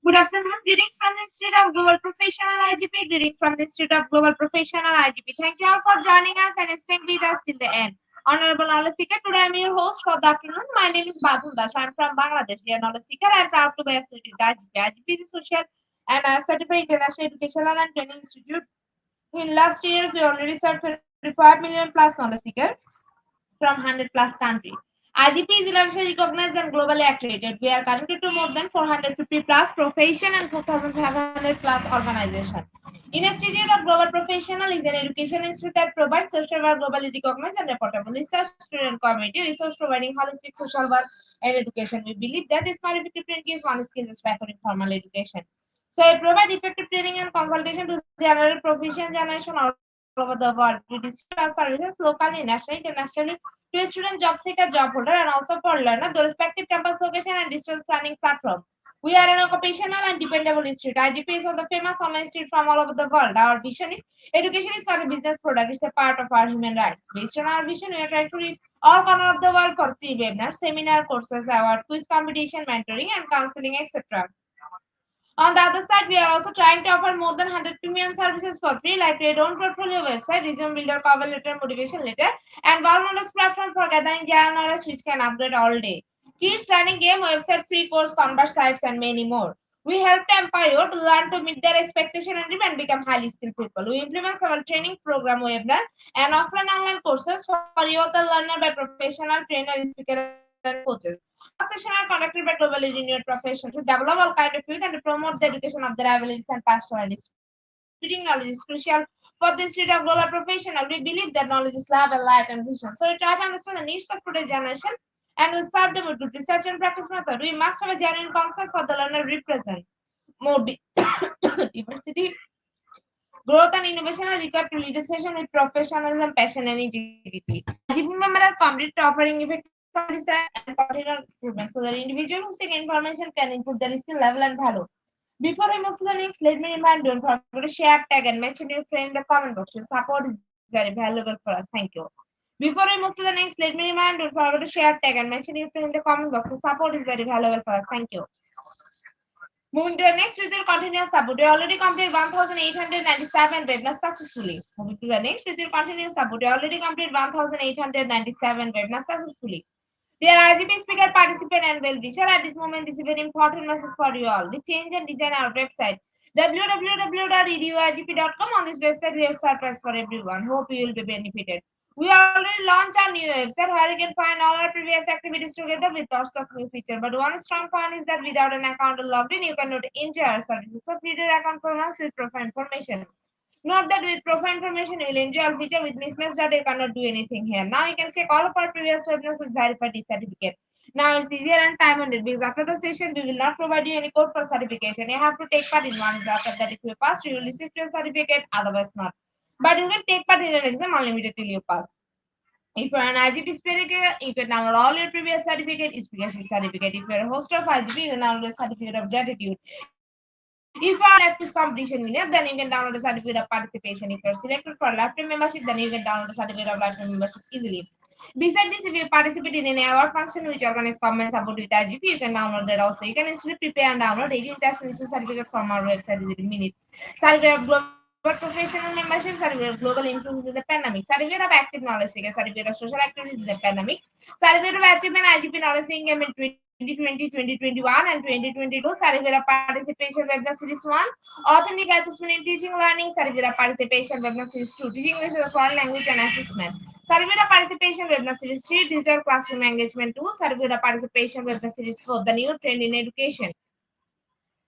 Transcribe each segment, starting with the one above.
Good afternoon. Greetings from the Institute of Global Professional IGP. Greetings from the Institute of Global Professional IGP. Thank you all for joining us and staying with us till the end. Honorable Knowledge Seeker, today I am your host for the afternoon. My name is Badul Dash. I am from Bangladesh. Dear Knowledge Seeker, I am proud to be associated with IGP. IGP is a social and certified international educational and training institute. In last years, we already served 35 million plus knowledge seekers from 100 plus countries. IGP is internationally recognized and globally accredited. We are connected to more than 450 plus profession and 4,500 plus organizations. Institute of Global Professional is an education institute that provides social work globally recognized and reportable research, student community, resource providing holistic social work and education. We believe that is not effective training is one skill is for informal education. So it provides effective training and consultation to generate profession generation all over the world. We distribute our services locally, nationally, internationally to student job seeker, job holder, and also for learner, the respective campus location and distance planning platform. We are an occupational and dependable institute. IGP is one of the famous online institute from all over the world. Our vision is education is not a business product, it's a part of our human rights. Based on our vision, we are trying to reach all corners of the world for free webinars, seminar courses, award, quiz competition, mentoring, and counseling, etc. On the other side, we are also trying to offer more than 100 premium services for free, like Trade Own Portfolio website, Resume Builder, Cover Letter, Motivation Letter, and Wow Knowledge platform for gathering general knowledge which can upgrade all day. Kids learning game website, free course, converse sites, and many more. We help to empower you to learn to meet their expectation and even become highly skilled people. We implement several training program, webinar, and offline online courses for you, the learner by professional trainer, speaker, and coaches. All sessions are conducted by globally renowned professionals to develop all kind of youth and to promote the education of their abilities and personalities. Spreading knowledge is crucial for the state of global professional. We believe that knowledge is love and light and vision. So we try to understand the needs of today's generation and will serve them with good research and practice method. We must have a genuine concept for the learner represent more diversity, growth and innovation are required to lead a session with professionalism, passion, and integrity. IGP members are committed to offering effective research and continual improvement so that individuals who seek information can improve their skill level and value. Before we move to the next, let me remind you, don't forget to share, tag, and mention your friend in the comment box. Your support is very valuable for us. Thank you. Before we move to the next, let me remind you, don't forget to share, tag, and mention your friend in the comment box. Your support is very valuable for us. Thank you. Moving to the next with your continuous support. We already completed 1897 webinars successfully. Moving to the next with your continuous support. We already completed 1897 webinars successfully. Dear IGP speaker, participant, and well wisher, at this moment, this is a very important message for you all. We change and design our website www.eduigp.com. On this website, we have surprise for everyone. Hope you will be benefited. We already launched our new website where you can find all our previous activities together with lots of new features. But one strong point is that without an account logged in, you cannot enjoy our services. So create your account for us with profile information. Not that with profile information you will enjoy our feature with mismatched data you cannot do anything here. Now you can check all of our previous webinars with verified certificate. Now it's easier and time ended because after the session we will not provide you any code for certification. You have to take part in one. After that, if you pass, you will receive your certificate. Otherwise, not. But you can take part in an exam unlimited till you pass. If you're an IGP speaker, you can download all your previous certificate, speakership certificate. If you're a host of IGP, you can download a certificate of gratitude. If you are a quiz competition winner, then you can download a certificate of participation. If you're selected for lifetime membership, then you can download a certificate of lifetime membership easily. Besides this, if you participate in any award function which organize comments about with IGP, you can download that also. You can instantly prepare and download 18 tax certificate from our website within minutes. Certificate of global professional membership, certificate of global influence in the pandemic, certificate of active knowledge seeker, certificate of social activities in the pandemic, certificate of achievement IGP knowledge seeking in 2020, 2021, and 2022, certificate of participation webinar series 1, authentic assessment in teaching learning, certificate of participation webinar series 2, teaching English as a foreign language and assessment, certificate of participation webinar series 3, digital classroom engagement 2, certificate of participation webinar series 4, the new trend in education.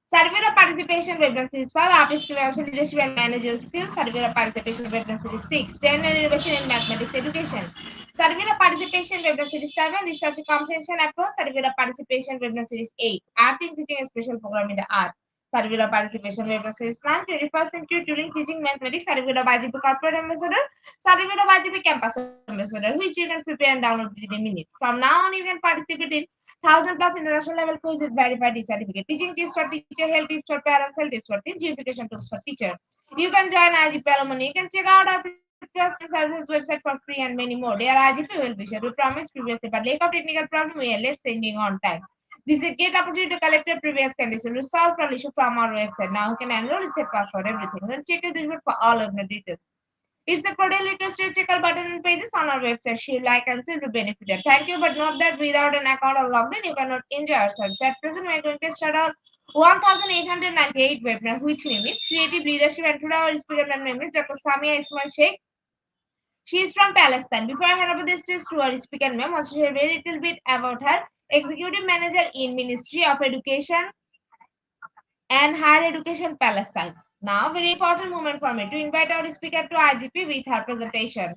Certificate of participation webinar series 5, upskilling leadership and managerial skills. Certificate of participation webinar series 6, 10 and innovation in mathematics education. Certificate of participation webinar series 7, research comprehension approach. Certificate of participation webinar series 8, art in teaching a special program in the art. Certificate of participation webinar series 9, 21st century during teaching mathematics. Certificate of IGP corporate ambassador. Certificate of IGP campus ambassador, which you can prepare and download within a minute. From now on, you can participate in 1,000 plus international level course with verified certificate. Teaching tips for teacher, health tips for parents, health tips for teens, gamification tools for teacher. You can join IGP alumni. You can check out our previous services website for free and many more. Dear IGP well wisher, we promised previously, but lack of technical problem, we are late sending on time. This is a great opportunity to collect your previous condition. Resolve all issue from our website. Now you can enroll, reset password, everything. Then check your dashboard for all of the details. It's the cordial request to check our button and pages on our website. Share, like, and save to benefit. Thank you, but note that without an account or login, you cannot enjoy ourselves. At present, we are going to start out 1898 webinar, which name is Creative Leadership, and today our speaker name is Dr. Samia Ismail Sheikh. She is from Palestine. Before I hand over the stage to our speaker, ma'am, I want to share a very little bit about her. Executive Manager in Ministry of Education and Higher Education, Palestine. Now, very important moment for me to invite our speaker to IGP with her presentation.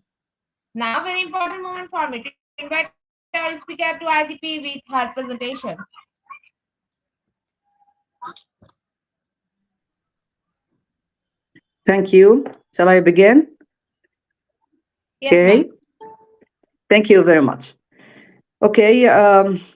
Now, very important moment for me to invite our speaker to IGP with her presentation. Thank you. Shall I begin? Yes, Okay. ma'am. Thank you very much. Okay.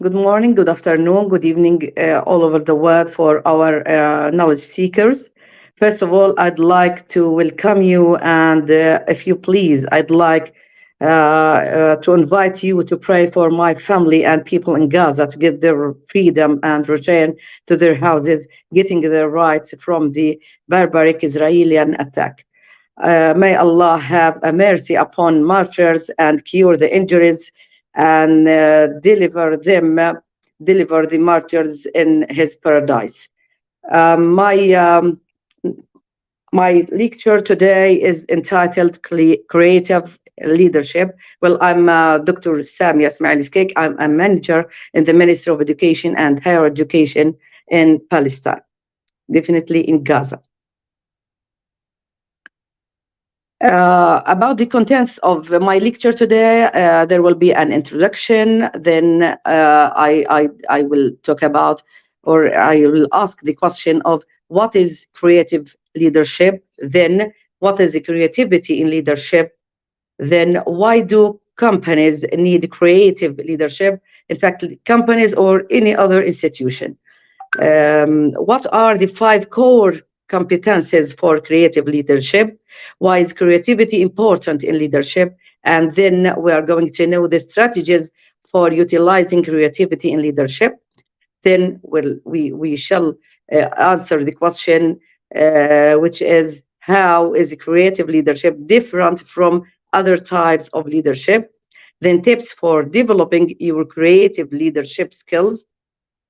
Good morning, good afternoon, good evening, all over the world for our knowledge seekers. First of all, I'd like to welcome you, and if you please, I'd like to invite you to pray for my family and people in Gaza to get their freedom and return to their houses, getting their rights from the barbaric Israeli attack. May Allah have a mercy upon martyrs and cure the injuries and deliver the martyrs in His paradise. My lecture today is entitled Creative Leadership. Well, I'm Dr. Samia Ismail Sheikh. I'm a manager in the Ministry of Education and Higher Education in Palestine, definitely in Gaza. About the contents of my lecture today, there will be an introduction. Then I will talk about, or I will ask the question of what is creative leadership. Then what is the creativity in leadership? Then why do companies need creative leadership? In fact, companies or any other institution. What are the 5 core competences for creative leadership? Why is creativity important in leadership? And then we are going to know the strategies for utilizing creativity in leadership. Then we shall answer the question, which is, how is creative leadership different from other types of leadership? Then tips for developing your creative leadership skills.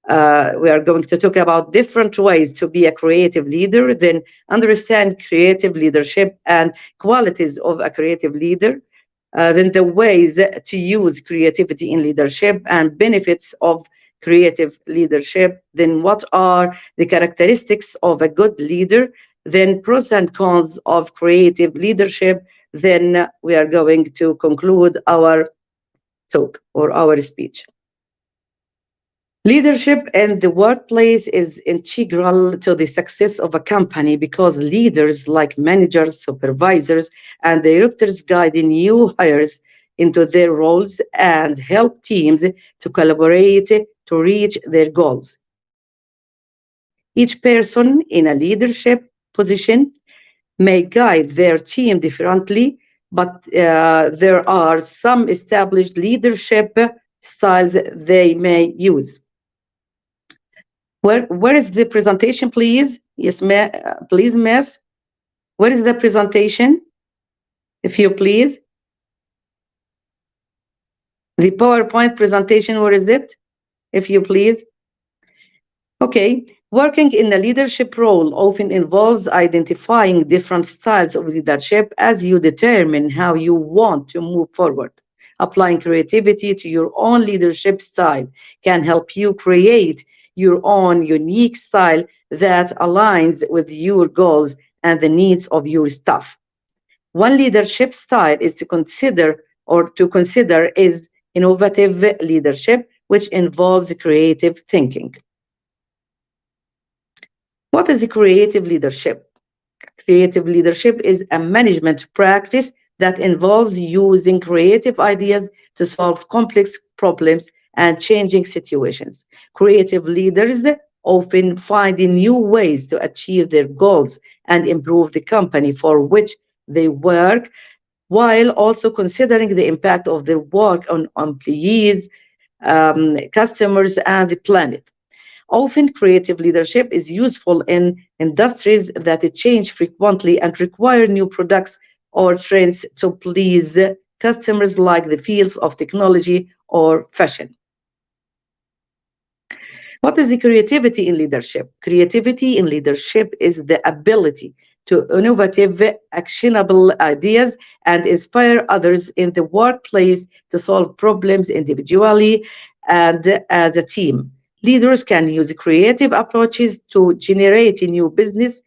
We are going to talk about different ways to be a creative leader, then understand creative leadership and qualities of a creative leader, then the ways to use creativity in leadership and benefits of creative leadership, then what are the characteristics of a good leader, then pros and cons of creative leadership. Then we are going to conclude our talk or our speech. Leadership in the workplace is integral to the success of a company because leaders like managers, supervisors, and directors guide new hires into their roles and help teams to collaborate to reach their goals. Each person in a leadership position may guide their team differently, but there are some established leadership styles they may use. Where is the presentation, please? Yes, please, miss. Where is the presentation? If you please. The PowerPoint presentation, where is it? If you please. Okay. Working in a leadership role often involves identifying different styles of leadership as you determine how you want to move forward. Applying creativity to your own leadership style can help you create your own unique style that aligns with your goals and the needs of your staff. One leadership style is to consider is innovative leadership, which involves creative thinking. What is creative leadership? Creative leadership is a management practice that involves using creative ideas to solve complex problems and changing situations. Creative leaders often find new ways to achieve their goals and improve the company for which they work, while also considering the impact of their work on employees, customers, and the planet. Often, creative leadership is useful in industries that change frequently and require new products or trends to please customers, like the fields of technology or fashion. What is the creativity in leadership? Creativity in leadership is the ability to innovative, actionable ideas and inspire others in the workplace to solve problems individually and as a team. Leaders can use creative approaches to generate new business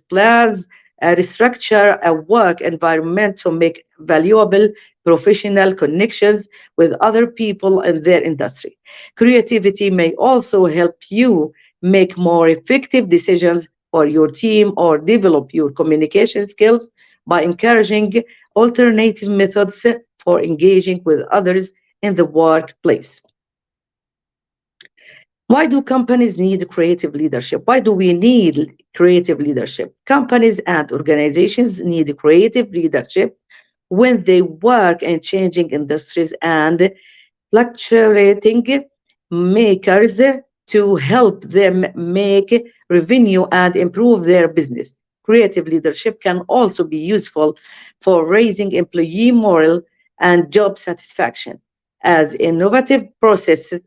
plans, restructure a work environment to make valuable professional connections with other people in their industry. Creativity may also help you make more effective decisions for your team or develop your communication skills by encouraging alternative methods for engaging with others in the workplace. Why do companies need creative leadership? Why do we need creative leadership? Companies and organizations need creative leadership when they work in changing industries and fluctuating makers to help them make revenue and improve their business. Creative leadership can also be useful for raising employee morale and job satisfaction, as innovative processes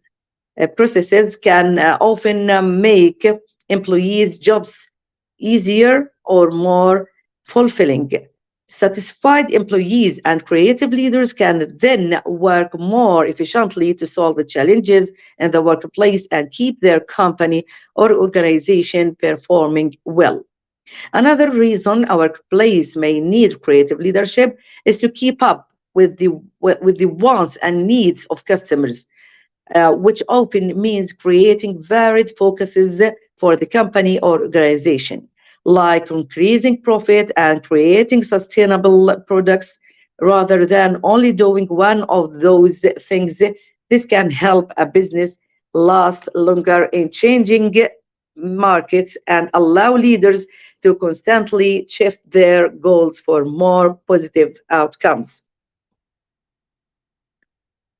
can often make employees' jobs easier or more fulfilling. Satisfied employees and creative leaders can then work more efficiently to solve the challenges in the workplace and keep their company or organization performing well. Another reason our workplace may need creative leadership is to keep up with the wants and needs of customers, which often means creating varied focuses for the company or organization, like increasing profit and creating sustainable products rather than only doing one of those things. This can help a business last longer in changing markets and allow leaders to constantly shift their goals for more positive outcomes.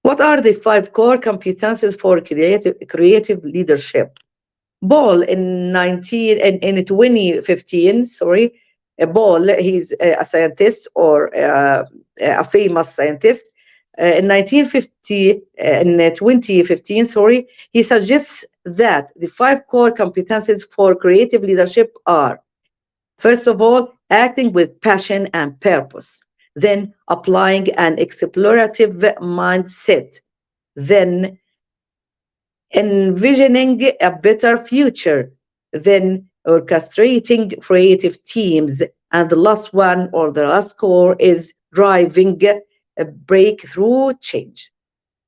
What are the five core competences for creative leadership? Ball in 2015, sorry, Ball, he's a scientist or a famous scientist. In 2015, sorry, he suggests that the five core competences for creative leadership are: first of all, acting with passion and purpose, then applying an explorative mindset, then envisioning a better future, then orchestrating creative teams, and the last one, or the last core, is driving a breakthrough change.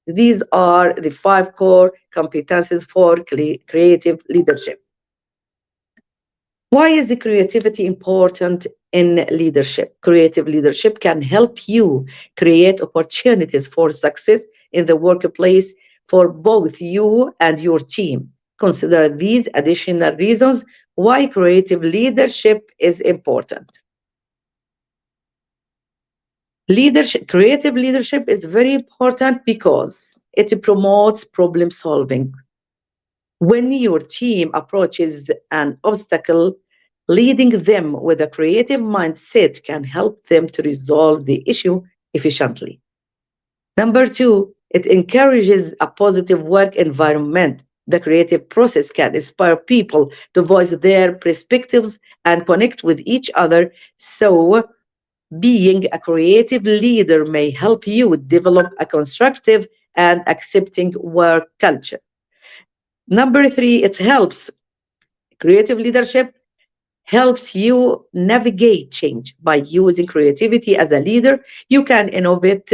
These are the five core competences for creative leadership. Why is the creativity important in leadership? Creative leadership can help you create opportunities for success in the workplace for both you and your team. Consider these additional reasons why creative leadership is important. Creative leadership is very important because it promotes problem solving. When your team approaches an obstacle, leading them with a creative mindset can help them to resolve the issue efficiently. Number two, it encourages a positive work environment. The creative process can inspire people to voice their perspectives and connect with each other. So, being a creative leader may help you develop a constructive and accepting work culture. Number three, it helps. Creative leadership helps you navigate change. By using creativity as a leader, you can innovate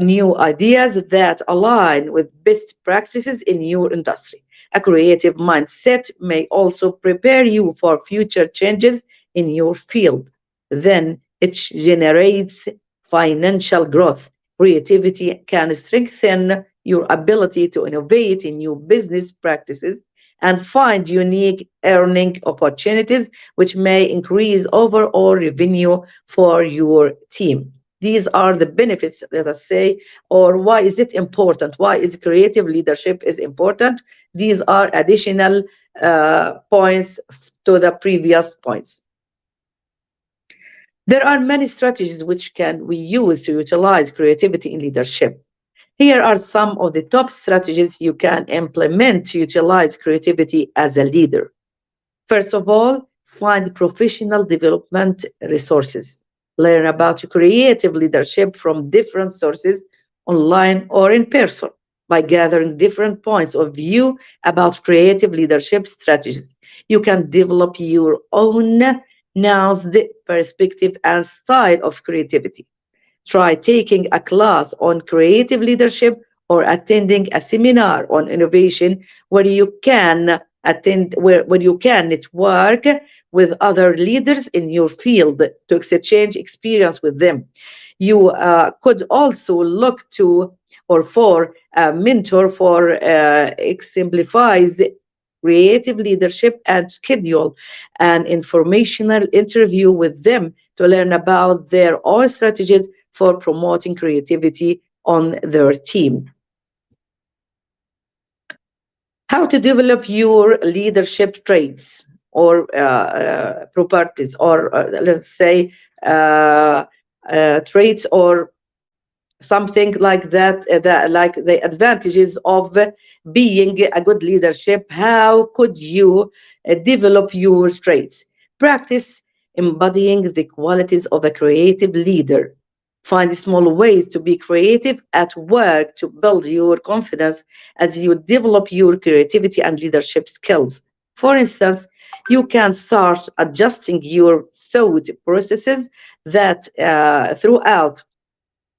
new ideas that align with best practices in your industry. A creative mindset may also prepare you for future changes in your field. Then it generates financial growth. Creativity can strengthen your ability to innovate in new business practices and find unique earning opportunities, which may increase overall revenue for your team. These are the benefits, let us say, or why is it important? Why is creative leadership is important? These are additional points to the previous points. There are many strategies which can we use to utilize creativity in leadership. Here are some of the top strategies you can implement to utilize creativity as a leader. First of all, find professional development resources. Learn about creative leadership from different sources, online or in person, by gathering different points of view about creative leadership strategies. You can develop your own nuanced perspective and style of creativity. Try taking a class on creative leadership or attending a seminar on innovation where you can where you can network with other leaders in your field to exchange experience with them. You could also look to or for a mentor for exemplifies creative leadership and schedule an informational interview with them to learn about their own strategies for promoting creativity on their team. How to develop your leadership traits or properties, or let's say traits or something like that, like the advantages of being a good leadership. How could you develop your traits? Practice embodying the qualities of a creative leader. Find small ways to be creative at work to build your confidence as you develop your creativity and leadership skills. For instance, you can start adjusting your thought processes that throughout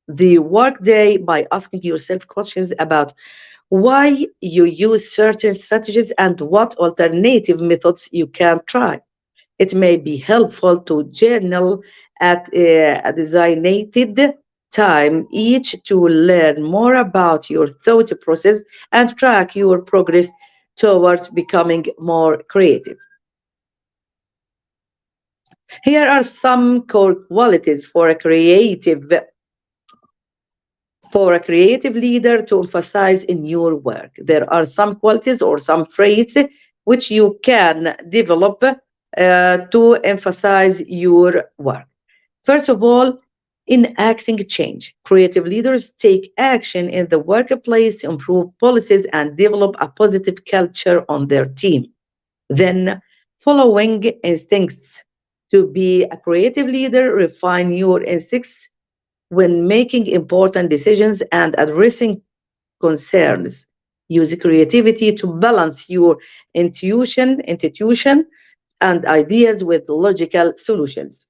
the workday by asking yourself questions about why you use certain strategies and what alternative methods you can try. It may be helpful to journal at a designated time each to learn more about your thought process and track your progress towards becoming more creative. Here are some core qualities for a creative leader to emphasize in your work. There are some qualities or some traits which you can develop to emphasize your work. First of all, enacting change. Creative leaders take action in the workplace to improve policies and develop a positive culture on their team. Then, following instincts. To be a creative leader, refine your instincts when making important decisions and addressing concerns. Use creativity to balance your intuition and ideas with logical solutions.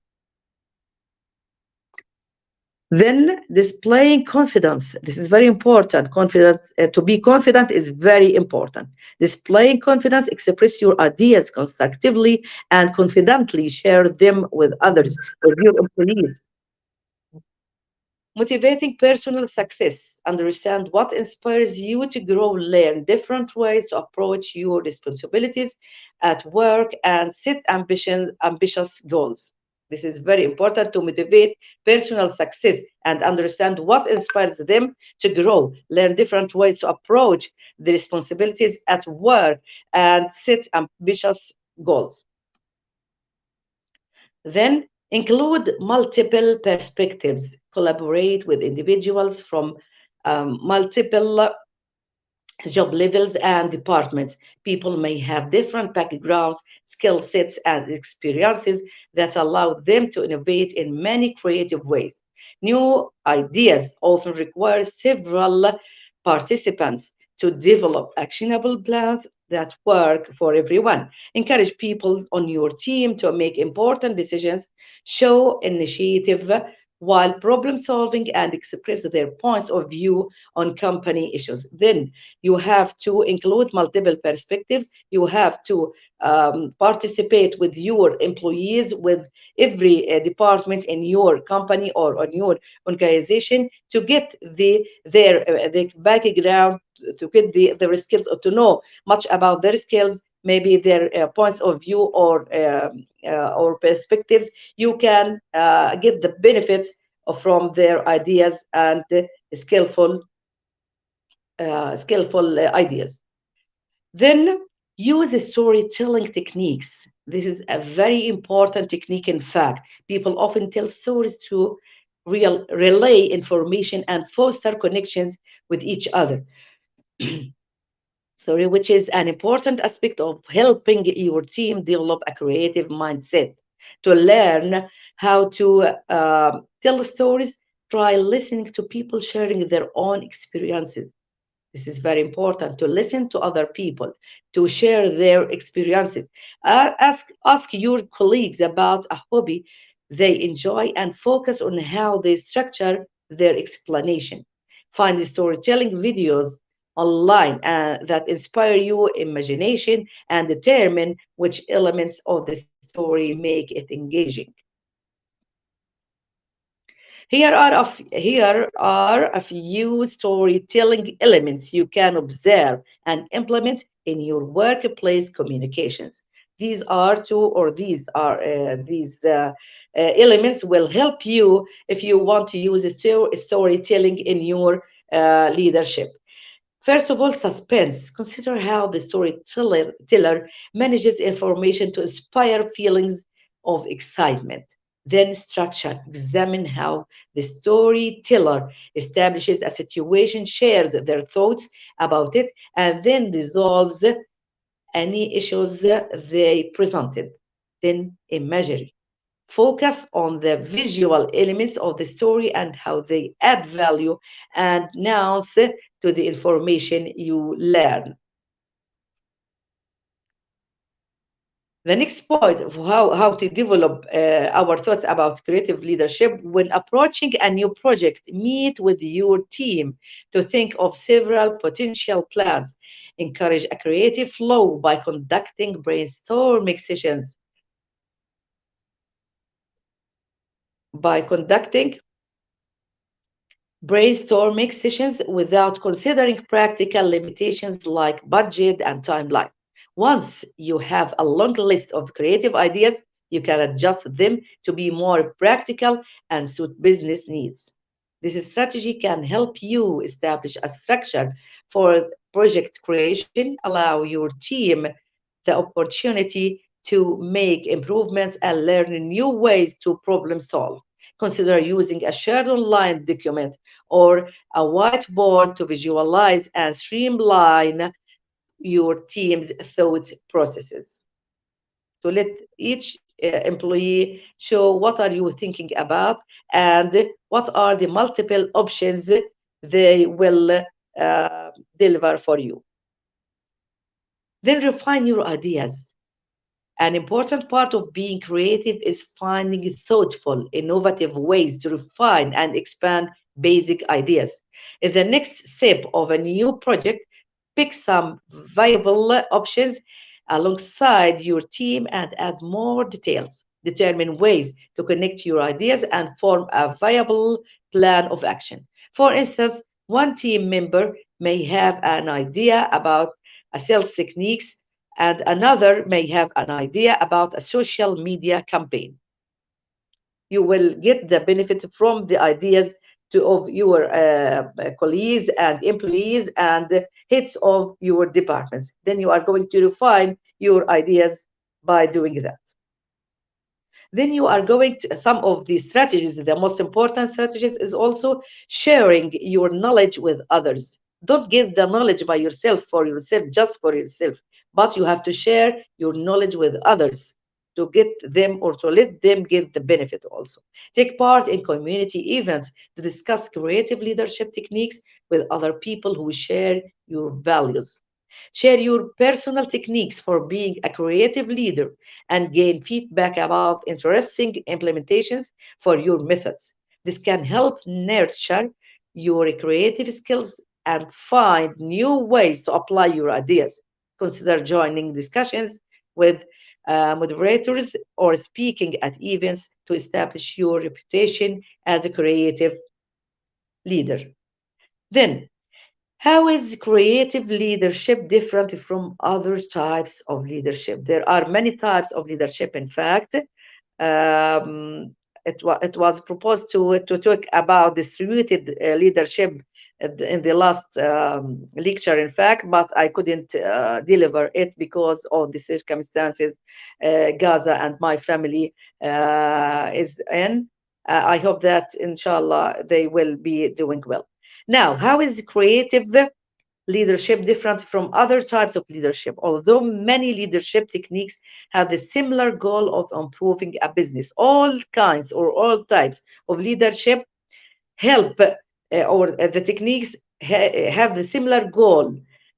Then displaying confidence. This is very important. Confidence, to be confident is very important. Displaying confidence, express your ideas constructively and confidently share them with others, with your employees. Motivating personal success. Understand what inspires you to grow, learn different ways to approach your responsibilities at work, and set ambitious goals. This is very important to motivate personal success and understand what inspires them to grow, learn different ways to approach the responsibilities at work, and set ambitious goals. Then include multiple perspectives. Collaborate with individuals from multiple job levels and departments. People may have different backgrounds, skill sets, and experiences that allow them to innovate in many creative ways. New ideas often require several participants to develop actionable plans that work for everyone. Encourage people on your team to make important decisions, show initiative while problem solving, and express their points of view on company issues. Then you have to include multiple perspectives. You have to participate with your employees, with every department in your company or on your organization to get the background, to get their skills, or to know much about their skills, maybe their points of view or perspectives. You can get the benefits from their ideas and skillful ideas. Then use storytelling techniques. This is a very important technique. In fact, people often tell stories to relay information and foster connections with each other. Sorry, which is an important aspect of helping your team develop a creative mindset. To learn how to tell stories, try listening to people sharing their own experiences. This is very important to listen to other people, to share their experiences. Ask your colleagues about a hobby they enjoy and focus on how they structure their explanation. Find storytelling videos online that inspire your imagination and determine which elements of the story make it engaging. Here are a few storytelling elements you can observe and implement in your workplace communications. These elements will help you if you want to use storytelling in your leadership. First of all, suspense. Consider how the storyteller manages information to inspire feelings of excitement. Then, structure. Examine how the storyteller establishes a situation, shares their thoughts about it, and then resolves any issues they presented. Then, imagery. Focus on the visual elements of the story and how they add value and nuance to the information you learn. The next point of how to develop our thoughts about creative leadership when approaching a new project, meet with your team to think of several potential plans. Encourage a creative flow by conducting brainstorming sessions. By conducting brainstorming sessions without considering practical limitations like budget and timeline. Once you have a long list of creative ideas, you can adjust them to be more practical and suit business needs. This strategy can help you establish a structure for project creation, allow your team the opportunity to make improvements and learn new ways to problem solve. Consider using a shared online document or a whiteboard to visualize and streamline your team's thought processes. To let each employee show what are you thinking about and what are the multiple options they will deliver for you. Then refine your ideas. An important part of being creative is finding thoughtful, innovative ways to refine and expand basic ideas. In the next step of a new project, pick some viable options alongside your team and add more details. Determine ways to connect your ideas and form a viable plan of action. For instance, one team member may have an idea about a sales techniques and another may have an idea about a social media campaign. You will get the benefit from the ideas of your colleagues and employees and heads of your departments. Then you are going to refine your ideas by doing that. Then you are going to some of the strategies, the most important strategies is also sharing your knowledge with others. Don't get the knowledge by yourself for yourself, just for yourself, but you have to share your knowledge with others to get them or to let them get the benefit also. Take part in community events to discuss creative leadership techniques with other people who share your values. Share your personal techniques for being a creative leader and gain feedback about interesting implementations for your methods. This can help nurture your creative skills and find new ways to apply your ideas. Consider joining discussions with moderators or speaking at events to establish your reputation as a creative leader. Then, how is creative leadership different from other types of leadership? There are many types of leadership, in fact. Um, it was proposed to talk about distributed leadership in the last lecture, in fact, but I couldn't deliver it because of the circumstances Gaza and my family is in. I hope that, inshallah, they will be doing well. Now, how is creative leadership different from other types of leadership? Although many leadership techniques have the similar goal of improving a business, all kinds or all types of leadership help or the techniques have the similar goal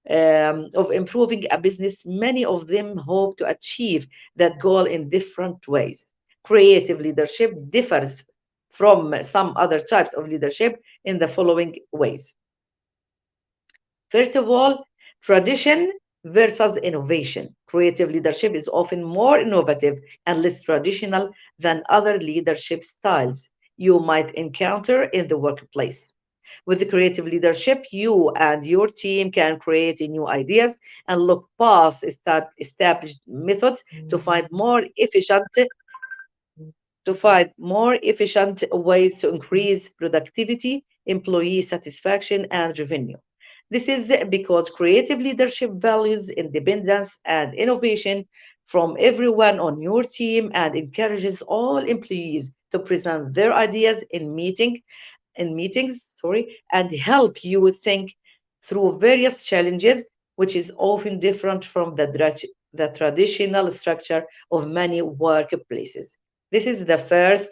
of improving a business. Many of them hope to achieve that goal in different ways. Creative leadership differs from some other types of leadership in the following ways. First of all, tradition versus innovation. Creative leadership is often more innovative and less traditional than other leadership styles you might encounter in the workplace. With the creative leadership, you and your team can create new ideas and look past established methods to find more efficient ways to increase productivity, employee satisfaction, and revenue. This is because creative leadership values independence and innovation from everyone on your team and encourages all employees to present their ideas in meetings, and help you think through various challenges, which is often different from the traditional structure of many workplaces. This is the first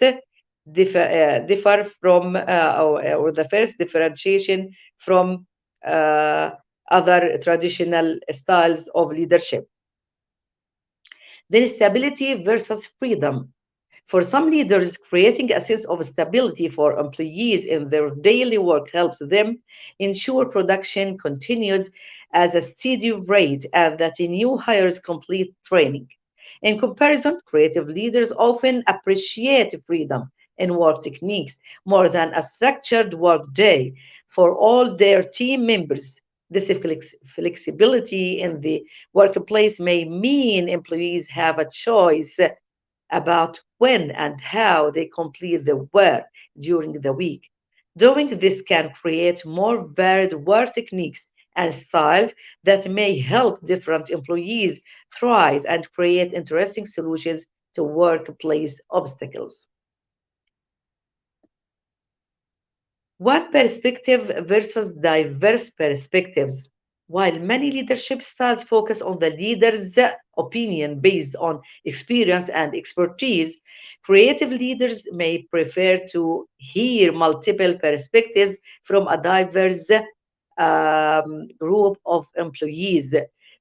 differ from or the first differentiation from uh, other traditional styles of leadership. Then stability versus freedom. For some leaders, creating a sense of stability for employees in their daily work helps them ensure production continues as a steady rate and that new hires complete training. In comparison, creative leaders often appreciate freedom in work techniques more than a structured work day for all their team members. This flexibility in the workplace may mean employees have a choice about when and how they complete the work during the week. Doing this can create more varied work techniques and styles that may help different employees thrive and create interesting solutions to workplace obstacles. One perspective versus diverse perspectives. While many leadership styles focus on the leader's opinion based on experience and expertise, creative leaders may prefer to hear multiple perspectives from a diverse group of employees,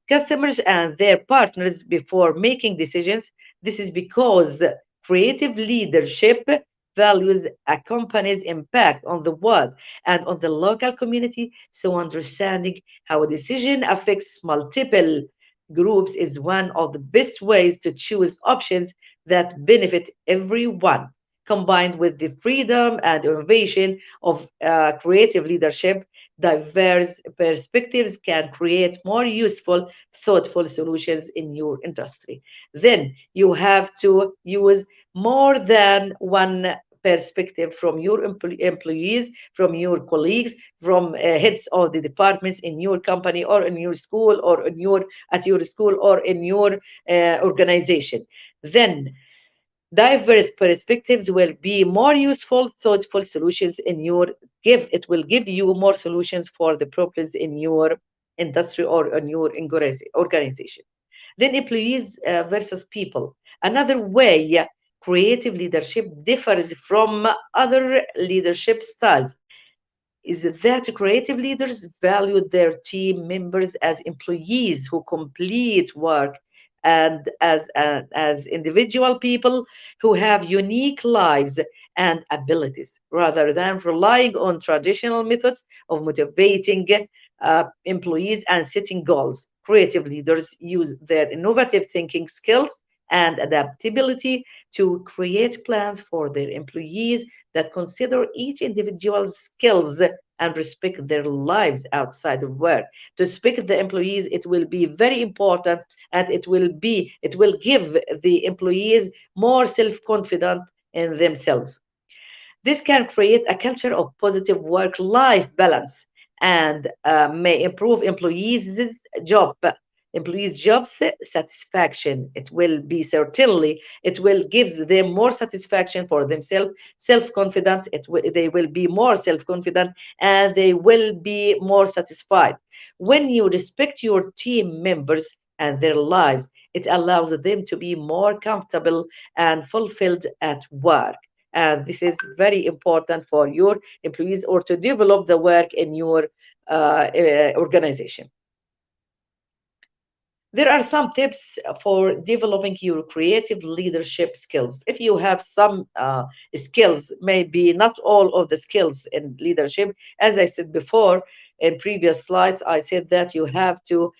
customers, and their partners before making decisions. This is because creative leadership values a company's impact on the world and on the local community, so understanding how a decision affects multiple groups is one of the best ways to choose options that benefit everyone. Combined with the freedom and innovation of creative leadership, diverse perspectives can create more useful, thoughtful solutions in your industry. Then you have to use more than one perspective from your employees, from your colleagues, from heads of the departments in your company or in your school or in your at your school or in your organization. Then diverse perspectives will be more useful, thoughtful solutions in your give. It will give you more solutions for the problems in your industry or in your organization. Then employees versus people. Another way creative leadership differs from other leadership styles is that creative leaders value their team members as employees who complete work and as individual people who have unique lives and abilities rather than relying on traditional methods of motivating employees and setting goals. Creative leaders use their innovative thinking skills and adaptability to create plans for their employees that consider each individual's skills and respect their lives outside of work. To respect the employees, it will be very important, and it will give the employees more self-confidence in themselves. This can create a culture of positive work life balance and may improve employees' job satisfaction. It will be certainly, it will give them more satisfaction for themselves, self-confident. They will be more self-confident and they will be more satisfied. When you respect your team members and their lives, it allows them to be more comfortable and fulfilled at work. And this is very important for your employees or to develop the work in your organization. There are some tips for developing your creative leadership skills. If you have some skills, maybe not all of the skills in leadership, as I said before in previous slides, I said that you have to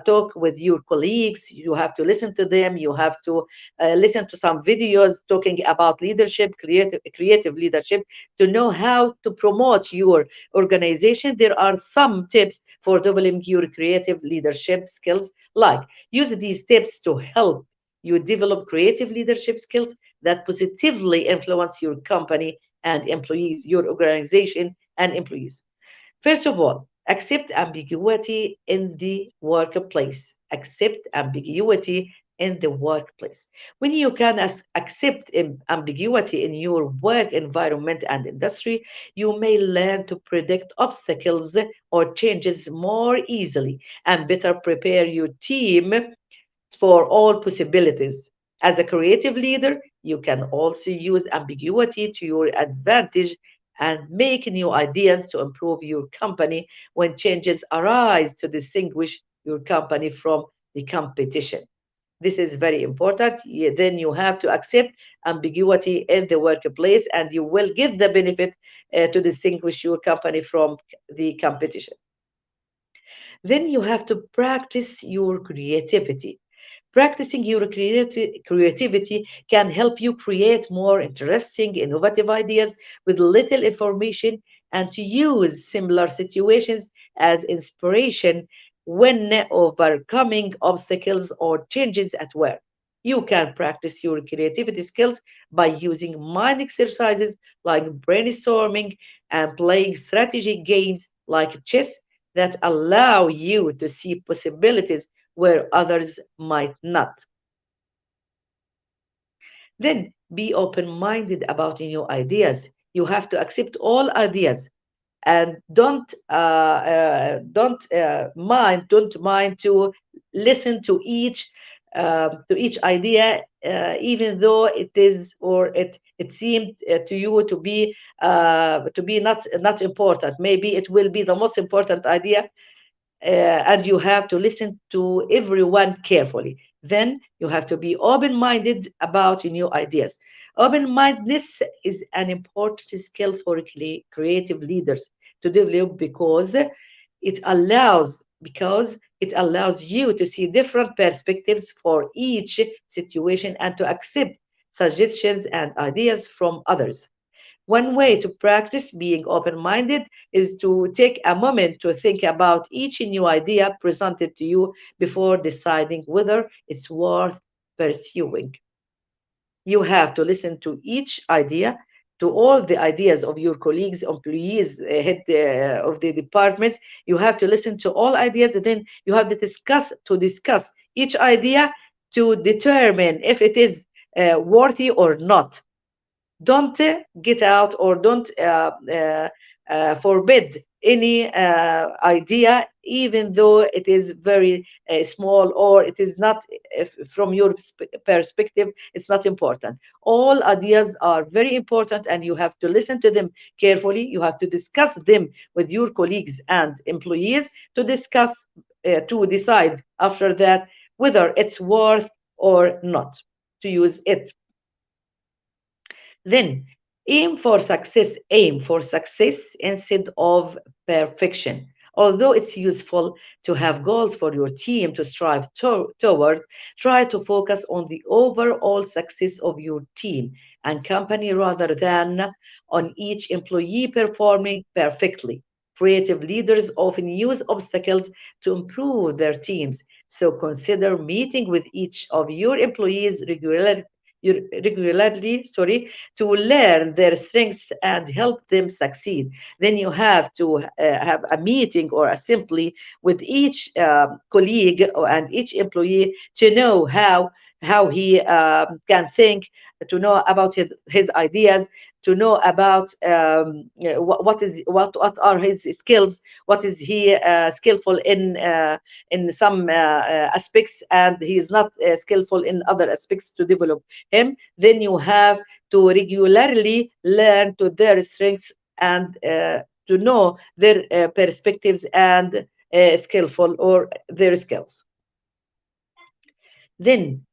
talk with your colleagues, you have to listen to them, you have to listen to some videos talking about leadership, creative leadership, to know how to promote your organization. There are some tips for developing your creative leadership skills, like use these tips to help you develop creative leadership skills that positively influence your company and employees, your organization and employees. First of all, accept ambiguity in the workplace. Accept ambiguity in the workplace. When you can accept ambiguity in your work environment and industry, you may learn to predict obstacles or changes more easily and better prepare your team for all possibilities. As a creative leader, you can also use ambiguity to your advantage and make new ideas to improve your company when changes arise to distinguish your company from the competition. This is very important. Then you have to accept ambiguity in the workplace and you will get the benefit to distinguish your company from the competition. Then you have to practice your creativity. Practicing your creativity can help you create more interesting, innovative ideas with little information and to use similar situations as inspiration when overcoming obstacles or changes at work. You can practice your creativity skills by using mind exercises like brainstorming and playing strategy games like chess that allow you to see possibilities where others might not. Then be open minded about new ideas. You have to accept all ideas and don't mind to listen to each idea, even though it is or it seemed to you to be not important. Maybe it will be the most important idea, and you have to listen to everyone carefully. Then you have to be open minded about new ideas. Open mindedness is an important skill for creative leaders to develop because it allows you to see different perspectives for each situation and to accept suggestions and ideas from others. One way to practice being open minded is to take a moment to think about each new idea presented to you before deciding whether it's worth pursuing. You have to listen to each idea, to all the ideas of your colleagues, employees, head of the departments. You have to listen to all ideas, and then you have to discuss each idea to determine if it is worthy or not. Don't get out or don't forbid any idea, even though it is very small or it is not, if, from your perspective, it's not important. All ideas are very important and you have to listen to them carefully. You have to discuss them with your colleagues and employees to decide after that whether it's worth or not to use it. Then aim for success instead of perfection. Although it's useful to have goals for your team to strive toward, try to focus on the overall success of your team and company rather than on each employee performing perfectly. Creative leaders often use obstacles to improve their teams, so consider meeting with each of your employees regularly, sorry, to learn their strengths and help them succeed. Then you have to have a meeting or assembly with each colleague and each employee to know how he can think, to know about his ideas, to know about what are his skills, what is he skillful in some aspects, and he is not skillful in other aspects, to develop him. Then you have to regularly learn to their strengths and to know their perspectives and skillful or their skills. Then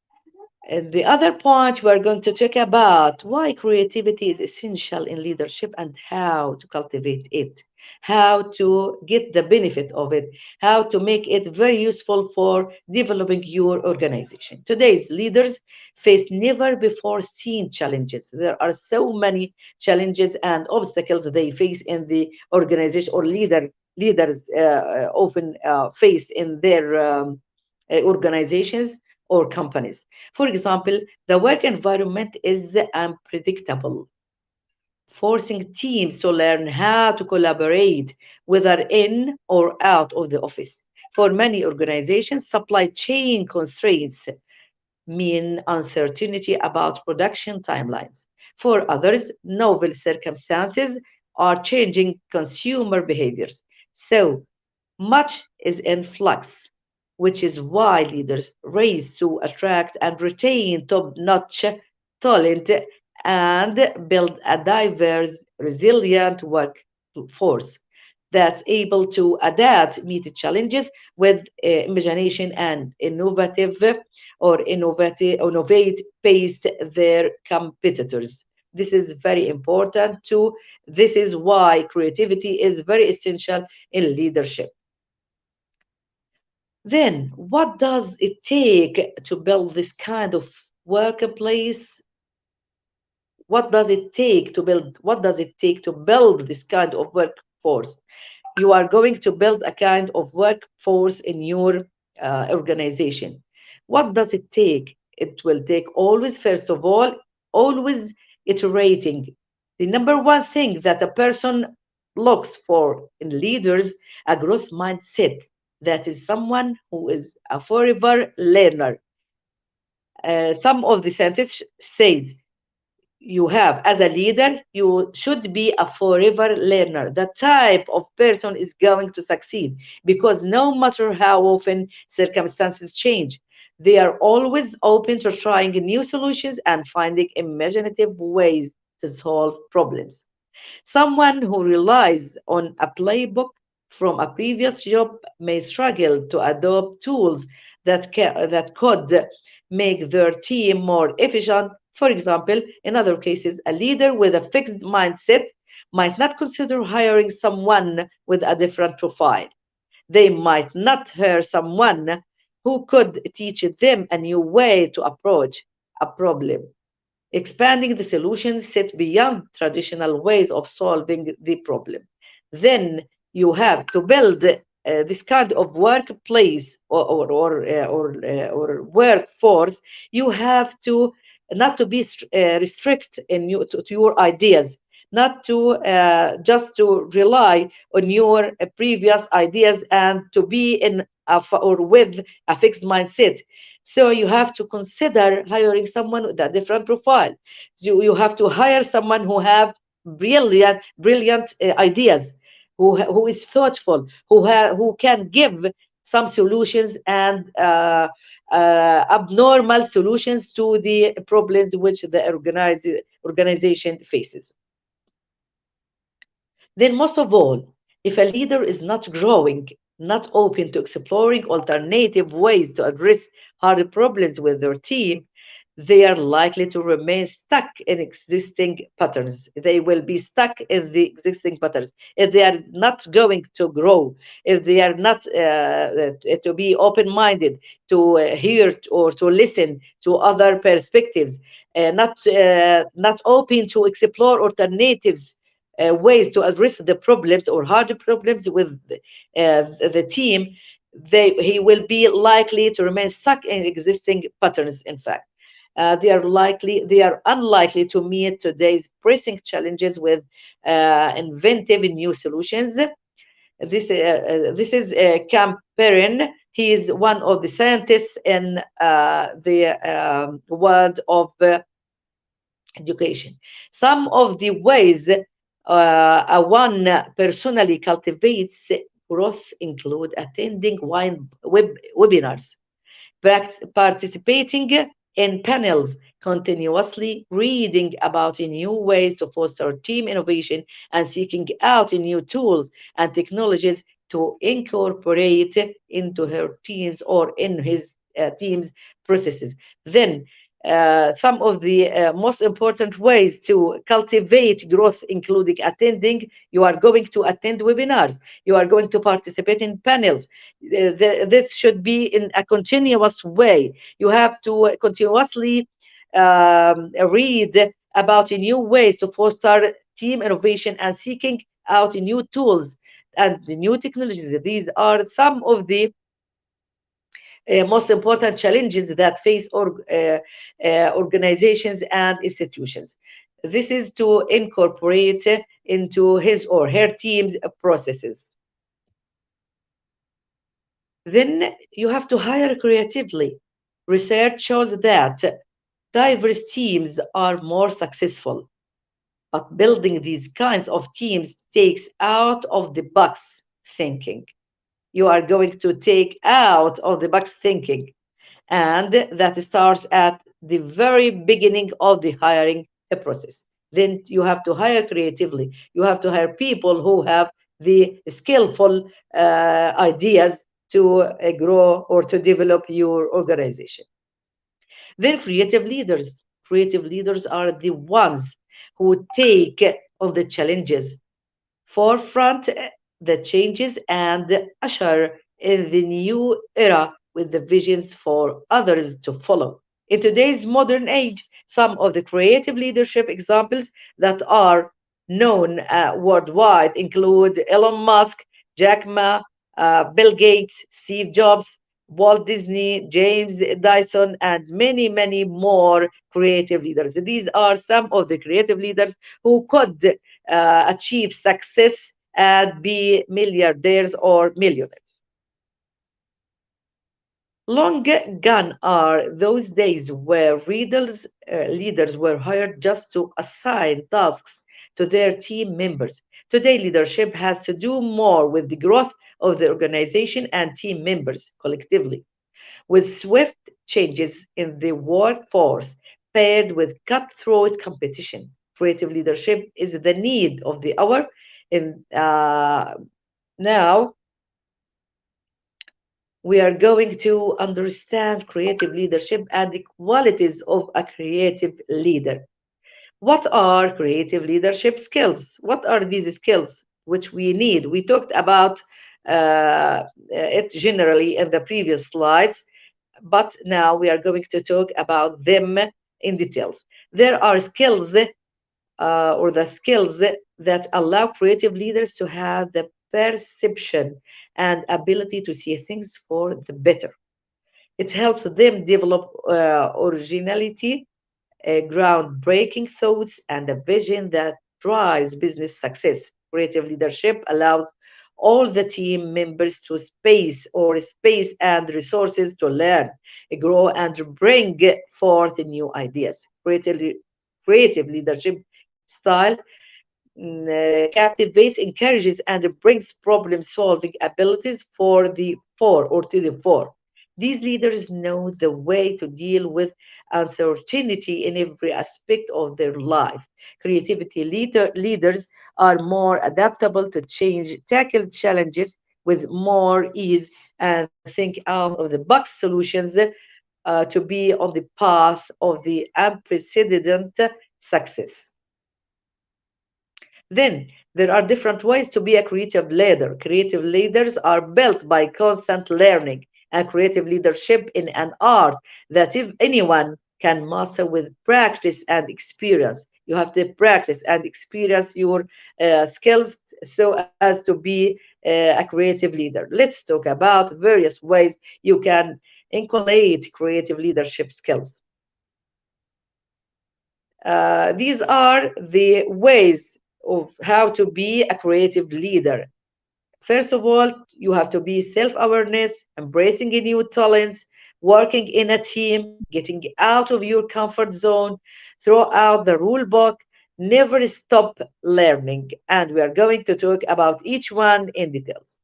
the other point, we're going to talk about why creativity is essential in leadership and how to cultivate it, how to get the benefit of it, how to make it very useful for developing your organization. Today's leaders face never before seen challenges. There are so many challenges and obstacles they face in the organization, or leaders often face in their organizations or companies. For example, the work environment is unpredictable, forcing teams to learn how to collaborate, whether in or out of the office. For many organizations, supply chain constraints mean uncertainty about production timelines. For others, novel circumstances are changing consumer behaviors. So much is in flux, which is why leaders race to attract and retain top notch talent and build a diverse, resilient workforce that's able to adapt, meet challenges with imagination and innovate paced their competitors. This is very important too. This is why creativity is very essential in leadership. Then, what does it take to build this kind of workplace? What does it take to build this kind of workforce? You are going to build a kind of workforce in your organization. What does it take? It will take always, first of all, always iterating. The number one thing that a person looks for in leaders, a growth mindset. That is someone who is a forever learner. Some of the scientists says you have as a leader, you should be a forever learner. That type of person is going to succeed because no matter how often circumstances change, they are always open to trying new solutions and finding imaginative ways to solve problems. Someone who relies on a playbook from a previous job may struggle to adopt tools that could make their team more efficient. For example, in other cases, a leader with a fixed mindset might not consider hiring someone with a different profile. They might not hire someone who could teach them a new way to approach a problem, expanding the solution set beyond traditional ways of solving the problem. Then you have to build this kind of workplace or workforce. You have to not to be restrict to your ideas, not to just to rely on your previous ideas and to be in or with a fixed mindset. So you have to consider hiring someone with a different profile. You have to hire someone who have brilliant ideas, who is thoughtful, who can give some solutions and abnormal solutions to the problems which the organization faces. Then, most of all, if a leader is not growing, not open to exploring alternative ways to address hard problems with their team, they are likely to remain stuck in existing patterns. They will be stuck in the existing patterns. If they are not going to grow, if they are not to be open minded, to hear or to listen to other perspectives, not open to explore alternatives, ways to address the problems or hard problems with the team, he will be likely to remain stuck in existing patterns, in fact. They are unlikely to meet today's pressing challenges with inventive new solutions. This is Camp Perrin. He is one of the scientists in the world of education. Some of the ways one personally cultivates growth include attending webinars, participating in panels, continuously reading about new ways to foster team innovation, and seeking out new tools and technologies to incorporate into her teams or in his team's processes. Then, some of the most important ways to cultivate growth, including attending, you are going to attend webinars, you are going to participate in panels. This should be in a continuous way. You have to continuously read about new ways to foster team innovation and seeking out new tools and new technologies. These are some of the most important challenges that face organizations and institutions. This is to incorporate into his or her team's processes. Then you have to hire creatively. Research shows that diverse teams are more successful, but building these kinds of teams takes out of the box thinking. You are going to take out of the box thinking, and that starts at the very beginning of the hiring process. Then you have to hire creatively. You have to hire people who have the skillful ideas to grow or to develop your organization. Then creative leaders. Creative leaders are the ones who take on the challenges, forefront the changes, and usher in the new era with the visions for others to follow. In today's modern age, some of the creative leadership examples that are known worldwide include Elon Musk, Jack Ma, Bill Gates, Steve Jobs, Walt Disney, James Dyson, and many, many more creative leaders. These are some of the creative leaders who could achieve success and be milliardaires or millionaires. Long gone are those days where leaders were hired just to assign tasks to their team members. Today, leadership has to do more with the growth of the organization and team members collectively. With swift changes in the workforce paired with cutthroat competition, creative leadership is the need of the hour. In Now, we are going to understand creative leadership and the qualities of a creative leader. What are creative leadership skills? What are these skills which we need? We talked about it generally in the previous slides, but now we are going to talk about them in details. There are skills or the skills that allow creative leaders to have the perception and ability to see things for the better. It helps them develop originality, groundbreaking thoughts, and a vision that drives business success. Creative leadership allows all the team members to space and resources to learn, grow, and bring forth new ideas. Creative leadership style captivates, encourages, and brings problem-solving abilities for the fore or to the fore. These leaders know the way to deal with uncertainty in every aspect of their life. Leaders are more adaptable to change, tackle challenges with more ease, and think out of the box solutions to be on the path of the unprecedented success. Then there are different ways to be a creative leader. Creative leaders are built by constant learning, and creative leadership in an art that if anyone can master with practice and experience. You have to practice and experience your skills so as to be a creative leader. Let's talk about various ways you can inculcate creative leadership skills. These are the ways of how to be a creative leader. First of all, you have to be self awareness, embracing new talents, working in a team, getting out of your comfort zone, throw out the rule book, never stop learning. And we are going to talk about each one in details.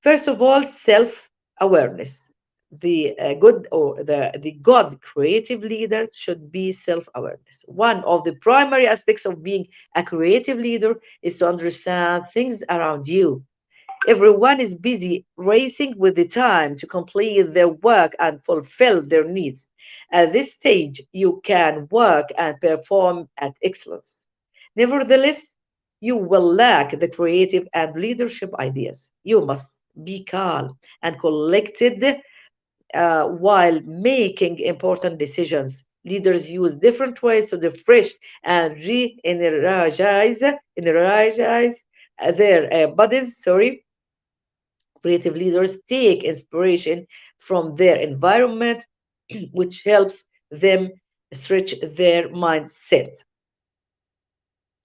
First of all, self awareness. The good or the God creative leader should be self awareness. One of the primary aspects of being a creative leader is to understand things around you. Everyone is busy racing with the time to complete their work and fulfill their needs. At this stage, you can work and perform at excellence. Nevertheless, you will lack the creative and leadership ideas. You must be calm and collected while making important decisions. Leaders use different ways to refresh and energize their bodies. Sorry, creative leaders take inspiration from their environment, which helps them stretch their mindset.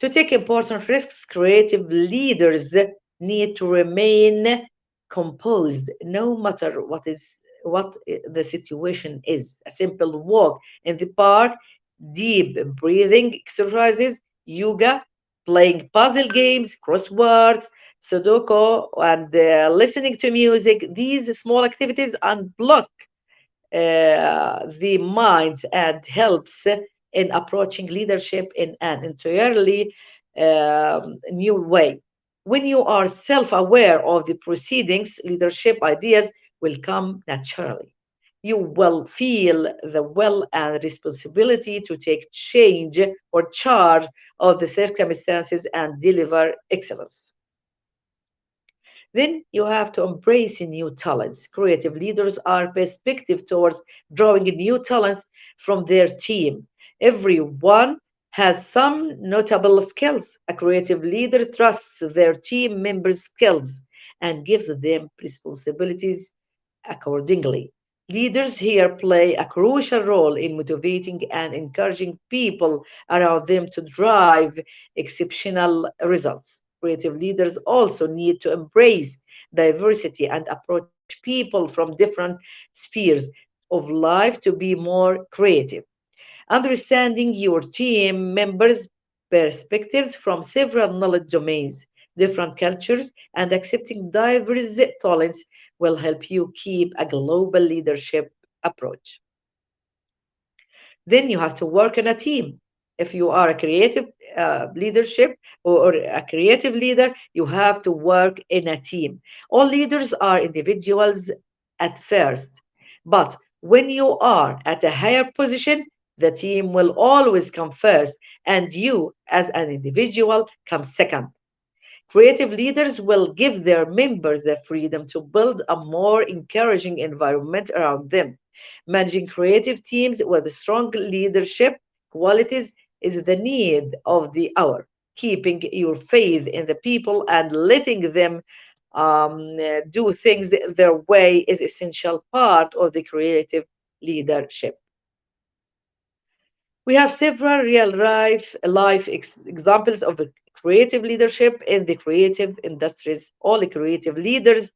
To take important risks, creative leaders need to remain composed no matter what the situation is. A simple walk in the park, deep breathing exercises, yoga, playing puzzle games, crosswords, Sudoku, and listening to music. These small activities unblock the mind and helps in approaching leadership in an entirely new way. When you are self aware of the proceedings, leadership ideas will come naturally. You will feel the will and responsibility to take change or charge of the circumstances and deliver excellence. Then you have to embrace new talents. Creative leaders are perspective towards drawing new talents from their team. Everyone has some notable skills. A creative leader trusts their team members' skills and gives them responsibilities accordingly. Leaders here play a crucial role in motivating and encouraging people around them to drive exceptional results. Creative leaders also need to embrace diversity and approach people from different spheres of life to be more creative. Understanding your team members' perspectives from several knowledge domains, different cultures, and accepting diverse talents will help you keep a global leadership approach. Then you have to work in a team. If you are a creative leadership or a creative leader, you have to work in a team. All leaders are individuals at first, but when you are at a higher position, the team will always come first, and you as an individual come second. Creative leaders will give their members the freedom to build a more encouraging environment around them. Managing creative teams with strong leadership qualities is the need of the hour. Keeping your faith in the people and letting them do things their way is essential part of the creative leadership. We have several real life examples of creative leadership in the creative industries. All the creative leaders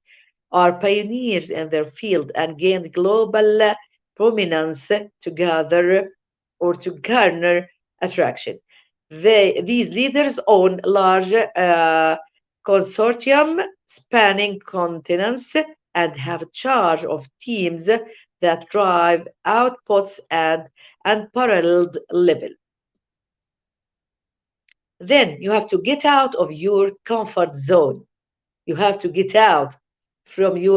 are pioneers in their field and gained global prominence to gather or to garner attraction. These leaders own large consortium spanning continents and have charge of teams that drive outputs at unparalleled level. Then you have to get out of your comfort zone. You have to get out from you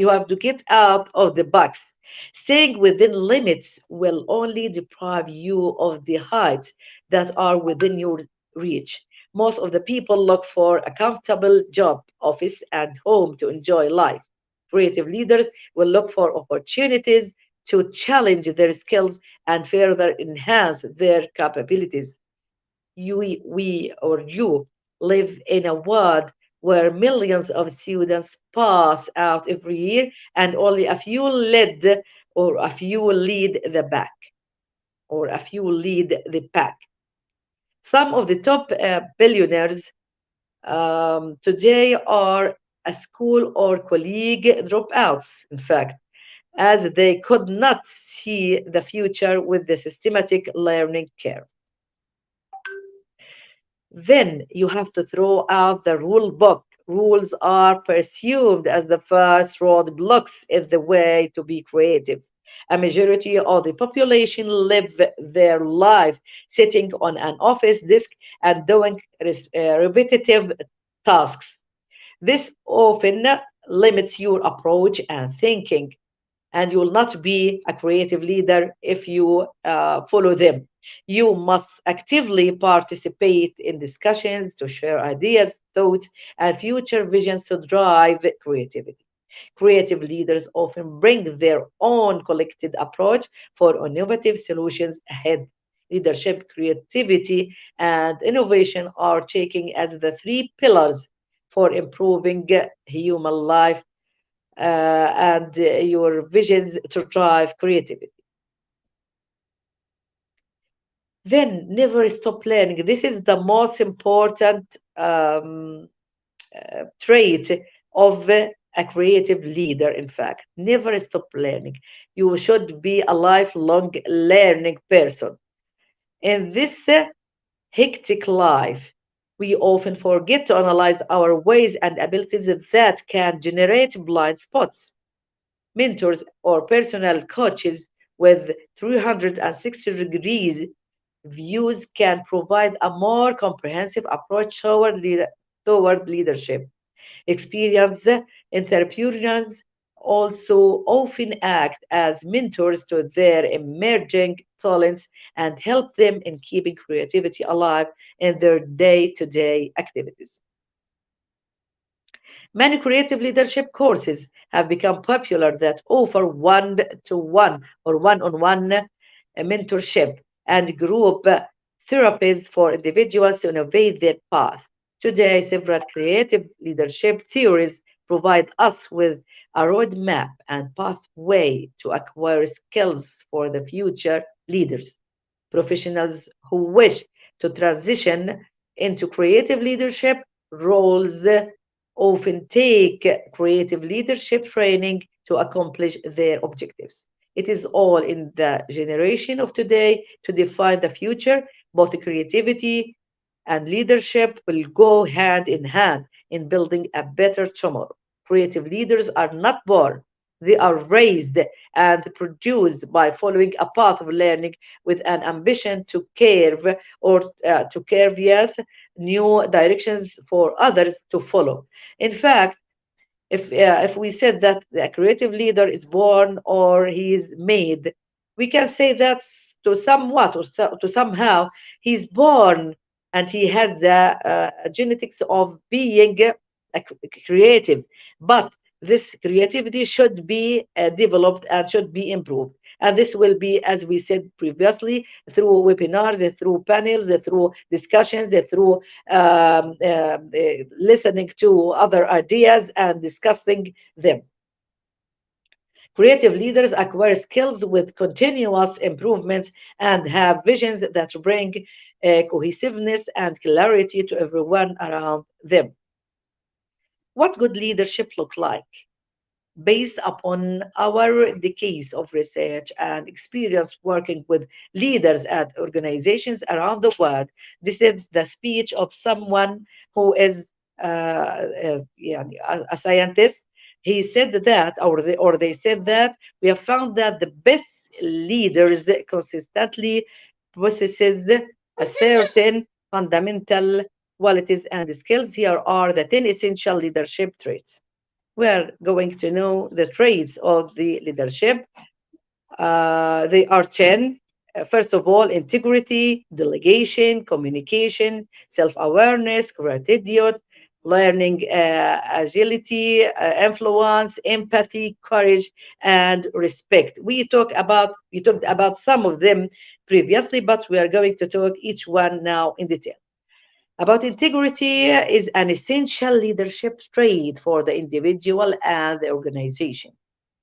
have to get out of the box. Staying within limits will only deprive you of the heights that are within your reach. Most of the people look for a comfortable job, office, and home to enjoy life. Creative leaders will look for opportunities to challenge their skills and further enhance their capabilities. We or you live in a world where millions of students pass out every year and only a few lead the back. or a few lead the pack. Some of the top billionaires today are a school or colleague dropouts, in fact, as they could not see the future with the systematic learning curve. Then you have to throw out the rule book. Rules are perceived as the first roadblocks in the way to be creative. A majority of the population live their life sitting on an office desk and doing repetitive tasks. This often limits your approach and thinking, and you will not be a creative leader if you follow them. You must actively participate in discussions to share ideas, thoughts, and future visions to drive creativity. Creative leaders often bring their own collected approach for innovative solutions ahead. Leadership, creativity, and innovation are taken as the three pillars for improving human life and your visions to drive creativity. Then never stop learning. This is the most important trait of a creative leader, in fact. Never stop learning. You should be a lifelong learning person. In this hectic life, we often forget to analyze our ways and abilities that can generate blind spots. Mentors or personal coaches with 360 degrees views can provide a more comprehensive approach toward leadership. Experienced entrepreneurs also often act as mentors to their emerging talents and help them in keeping creativity alive in their day to day activities. Many creative leadership courses have become popular that offer one to one or one on one mentorship and group therapies for individuals to innovate their path. Today, several creative leadership theories provide us with a roadmap and pathway to acquire skills for the future leaders. Professionals who wish to transition into creative leadership roles often take creative leadership training to accomplish their objectives. It is all in the generation of today to define the future. Both creativity and leadership will go hand in hand in building a better tomorrow. Creative leaders are not born, they are raised and produced by following a path of learning with an ambition to carve, yes, new directions for others to follow. In fact, if we said that a creative leader is born or he is made, we can say that to somewhat or to somehow he's born and he has the genetics of being creative, but this creativity should be developed and should be improved. And this will be, as we said previously, through webinars, through panels, through discussions, through listening to other ideas and discussing them. Creative leaders acquire skills with continuous improvements and have visions that bring cohesiveness and clarity to everyone around them. What good leadership look like? Based upon our decades of research and experience working with leaders at organizations around the world, this is the speech of someone who is yeah, a scientist. He said that, or they said that, we have found that the best leaders consistently possesses a certain fundamental qualities and skills. Here are the 10 essential leadership traits. We're going to know the traits of the leadership. They are 10. First of all, integrity, delegation, communication, self awareness, gratitude, learning, agility, influence, empathy, courage, and respect. We talked about some of them previously, but we are going to talk each one now in detail. About integrity is an essential leadership trait for the individual and the organization.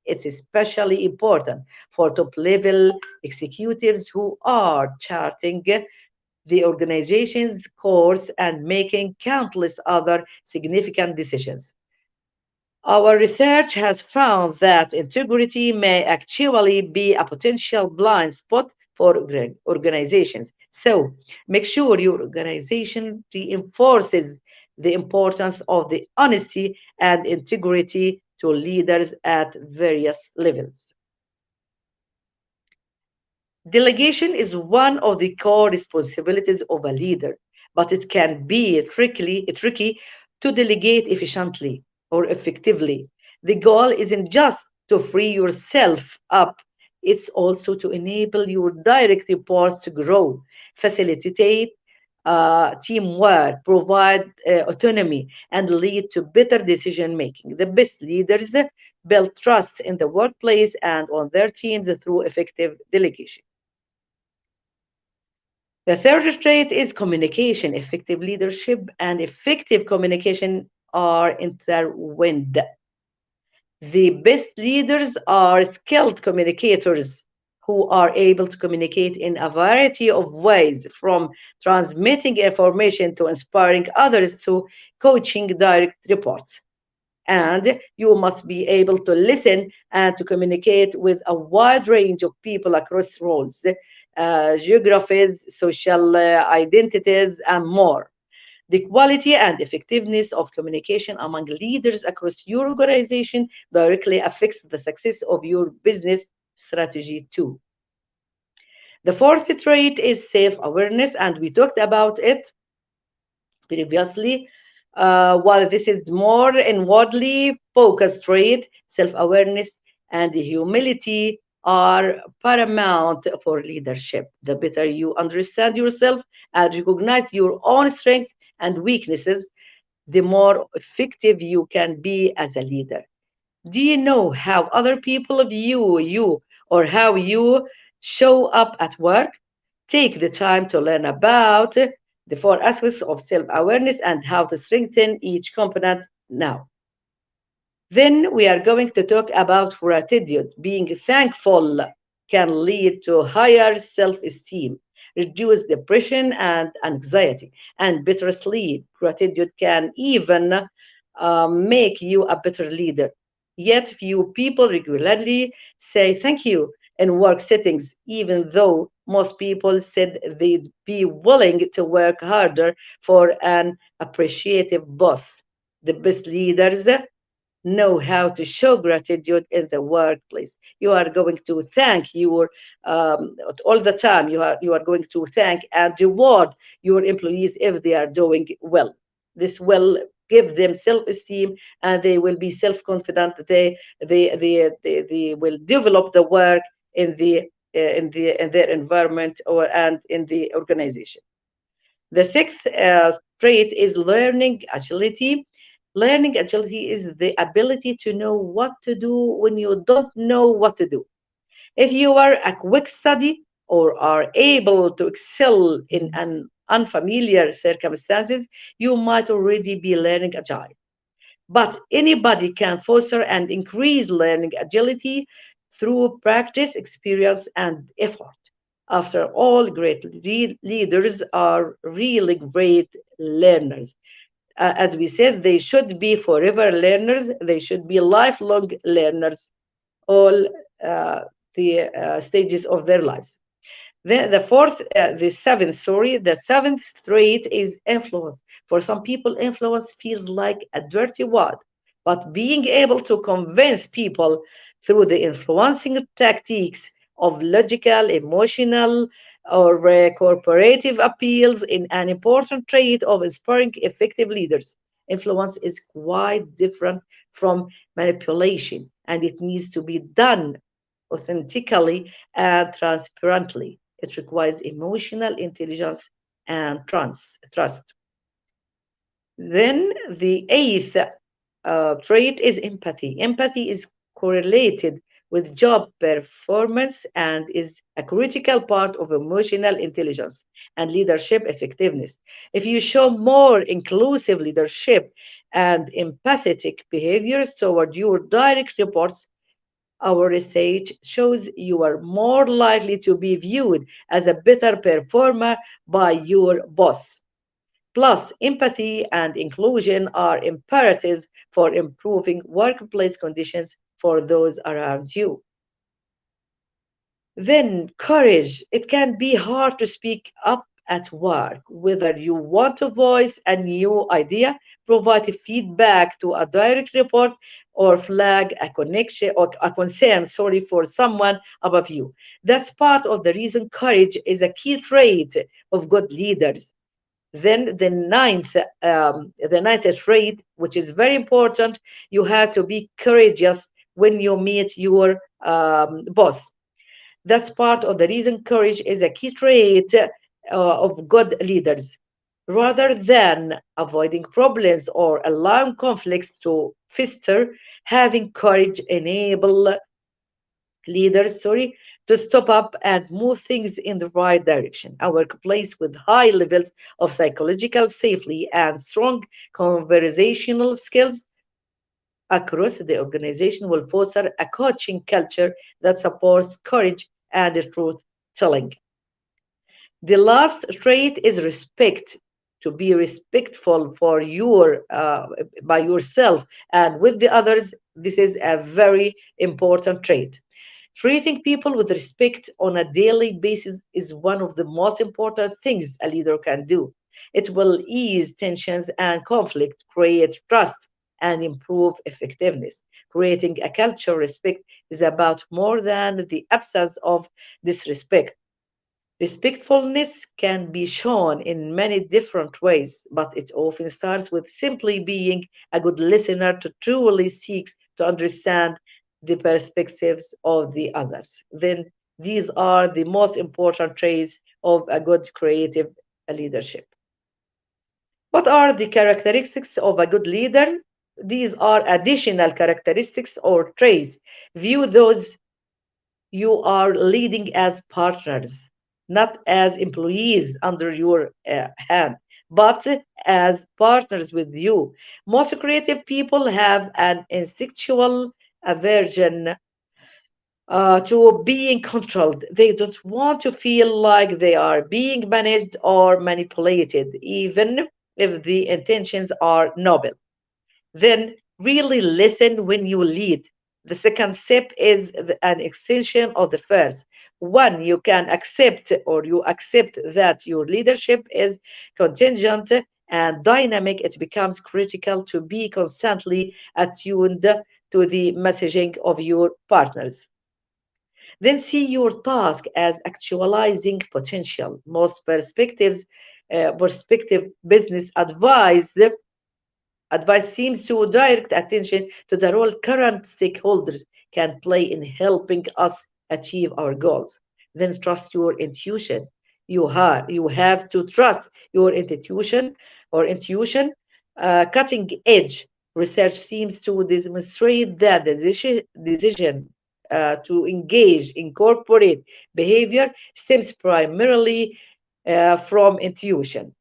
It's especially important for top level executives who are charting the organization's course and making countless other significant decisions. Our research has found that integrity may actually be a potential blind spot for organizations. So make sure your organization reinforces the importance of the honesty and integrity to leaders at various levels. Delegation is one of the core responsibilities of a leader, but it can be tricky to delegate efficiently or effectively. The goal isn't just to free yourself up, it's also to enable your direct reports to grow, facilitate teamwork, provide autonomy, and lead to better decision making. The best leaders build trust in the workplace and on their teams through effective delegation. The third trait is communication. Effective leadership and effective communication are intertwined. The best leaders are skilled communicators who are able to communicate in a variety of ways, from transmitting information to inspiring others to coaching direct reports. And you must be able to listen and to communicate with a wide range of people across roles, geographies, social identities, and more. The quality and effectiveness of communication among leaders across your organization directly affects the success of your business strategy too. The fourth trait is self awareness, and we talked about it previously. While this is more inwardly focused trait, self-awareness and humility are paramount for leadership. The better you understand yourself and recognize your own strengths and weaknesses, the more effective you can be as a leader. Do you know how other people view you or how you show up at work? Take the time to learn about the four aspects of self awareness and how to strengthen each component now. Then we are going to talk about gratitude. Being thankful can lead to higher self esteem, reduce depression and anxiety, and better sleep. Gratitude can even make you a better leader. Yet, few people regularly say thank you in work settings, even though most people said they'd be willing to work harder for an appreciative boss. The best leaders know how to show gratitude in the workplace. You are going to thank your all the time. You are going to thank and reward your employees if they are doing well. This will give them self-esteem, and they will be self-confident. They will develop the work in in their environment or and in the organization. The sixth trait is learning agility. Learning agility is the ability to know what to do when you don't know what to do. If you are a quick study or are able to excel in an unfamiliar circumstances, you might already be learning agile. But anybody can foster and increase learning agility through practice, experience, and effort. After all, great leaders are really great learners. As we said, they should be forever learners, they should be lifelong learners, all the stages of their lives. The seventh trait is influence. For some people, influence feels like a dirty word, but being able to convince people through the influencing tactics of logical, emotional, or corporative appeals in an important trait of inspiring effective leaders. Influence is quite different from manipulation, and it needs to be done authentically and transparently. It requires emotional intelligence and trust. Then the eighth trait is empathy. Empathy is correlated with job performance and is a critical part of emotional intelligence and leadership effectiveness. If you show more inclusive leadership and empathetic behaviors toward your direct reports, Our research shows you are more likely to be viewed as a better performer by your boss. Plus, empathy and inclusion are imperatives for improving workplace conditions for those around you. Then, courage. It can be hard to speak up at work, whether you want to voice a new idea, provide feedback to a direct report, or flag a connection or a concern, sorry, for someone above you. That's part of the reason courage is a key trait of good leaders. Then the ninth trait, which is very important, you have to be courageous when you meet your boss. That's part of the reason courage is a key trait of good leaders. Rather than avoiding problems or allowing conflicts to fester, having courage enable leaders, sorry, to stop up and move things in the right direction. A workplace with high levels of psychological safety and strong conversational skills across the organization will foster a coaching culture that supports courage and truth telling. The last trait is respect. To be respectful for your by yourself and with the others. This is a very important trait. Treating people with respect on a daily basis is one of the most important things a leader can do. It will ease tensions and conflict, create trust, and improve effectiveness. Creating a culture of respect is about more than the absence of disrespect. Respectfulness can be shown in many different ways, but it often starts with simply being a good listener to truly seek to understand the perspectives of the others. Then these are the most important traits of a good creative leadership. What are the characteristics of a good leader? These are additional characteristics or traits. View those you are leading as partners, not as employees under your hand, but as partners with you. Most creative people have an instinctual aversion to being controlled. They don't want to feel like they are being managed or manipulated, even if the intentions are noble. Then really listen when you lead. The second step is an extension of the first. One, you can accept or you accept that your leadership is contingent and dynamic. It becomes critical to be constantly attuned to the messaging of your partners. Then see your task as actualizing potential. Most perspective business advice seems to direct attention to the role current stakeholders can play in helping us achieve our goals. Then trust your intuition. You have to trust your intuition. Cutting edge research seems to demonstrate that the decision to engage in corporate behavior stems primarily from intuition.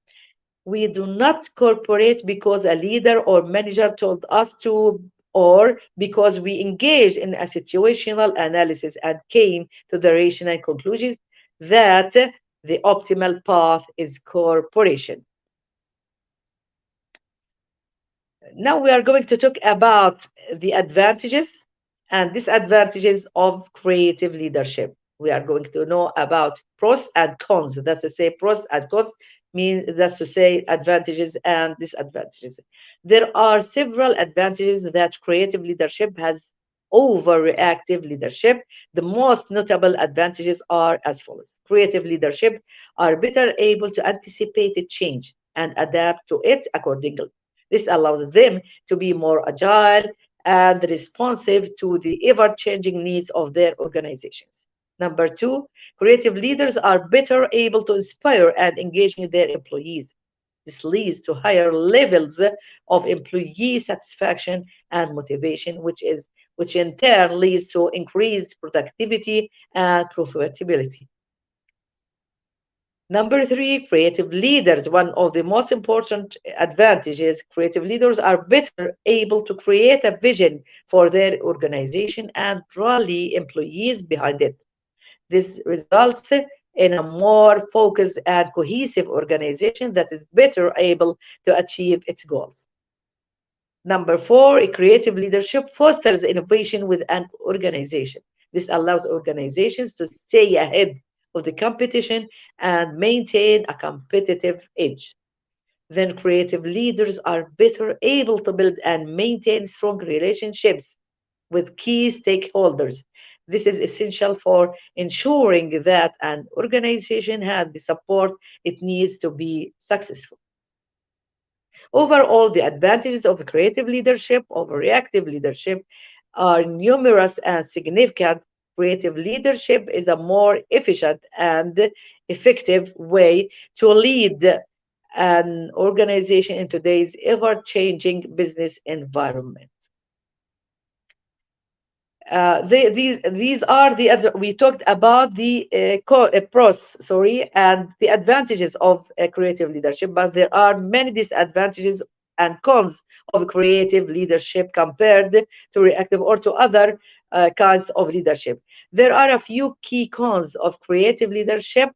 We do not cooperate because a leader or manager told us to, or because we engaged in a situational analysis and came to the rational conclusion that the optimal path is cooperation. Now we are going to talk about the advantages and disadvantages of creative leadership. We are going to know about pros and cons. That's to say, pros and cons means that's to say advantages and disadvantages. There are several advantages that creative leadership has over reactive leadership. The most notable advantages are as follows. Creative leadership are better able to anticipate a change and adapt to it accordingly. This allows them to be more agile and responsive to the ever changing needs of their organizations. Number two, creative leaders are better able to inspire and engage with their employees. This leads to higher levels of employee satisfaction and motivation, which in turn leads to increased productivity and profitability. Number three, creative leaders. One of the most important advantages, creative leaders are better able to create a vision for their organization and rally employees behind it. This results in a more focused and cohesive organization that is better able to achieve its goals. Number four, creative leadership fosters innovation with an organization. This allows organizations to stay ahead of the competition and maintain a competitive edge. Then creative leaders are better able to build and maintain strong relationships with key stakeholders. This is essential for ensuring that an organization has the support it needs to be successful. Overall, the advantages of creative leadership over reactive leadership are numerous and significant. Creative leadership is a more efficient and effective way to lead an organization in today's ever changing business environment. These are we talked about the pros, sorry, and the advantages of creative leadership, but there are many disadvantages and cons of creative leadership compared to reactive or to other kinds of leadership. There are a few key cons of creative leadership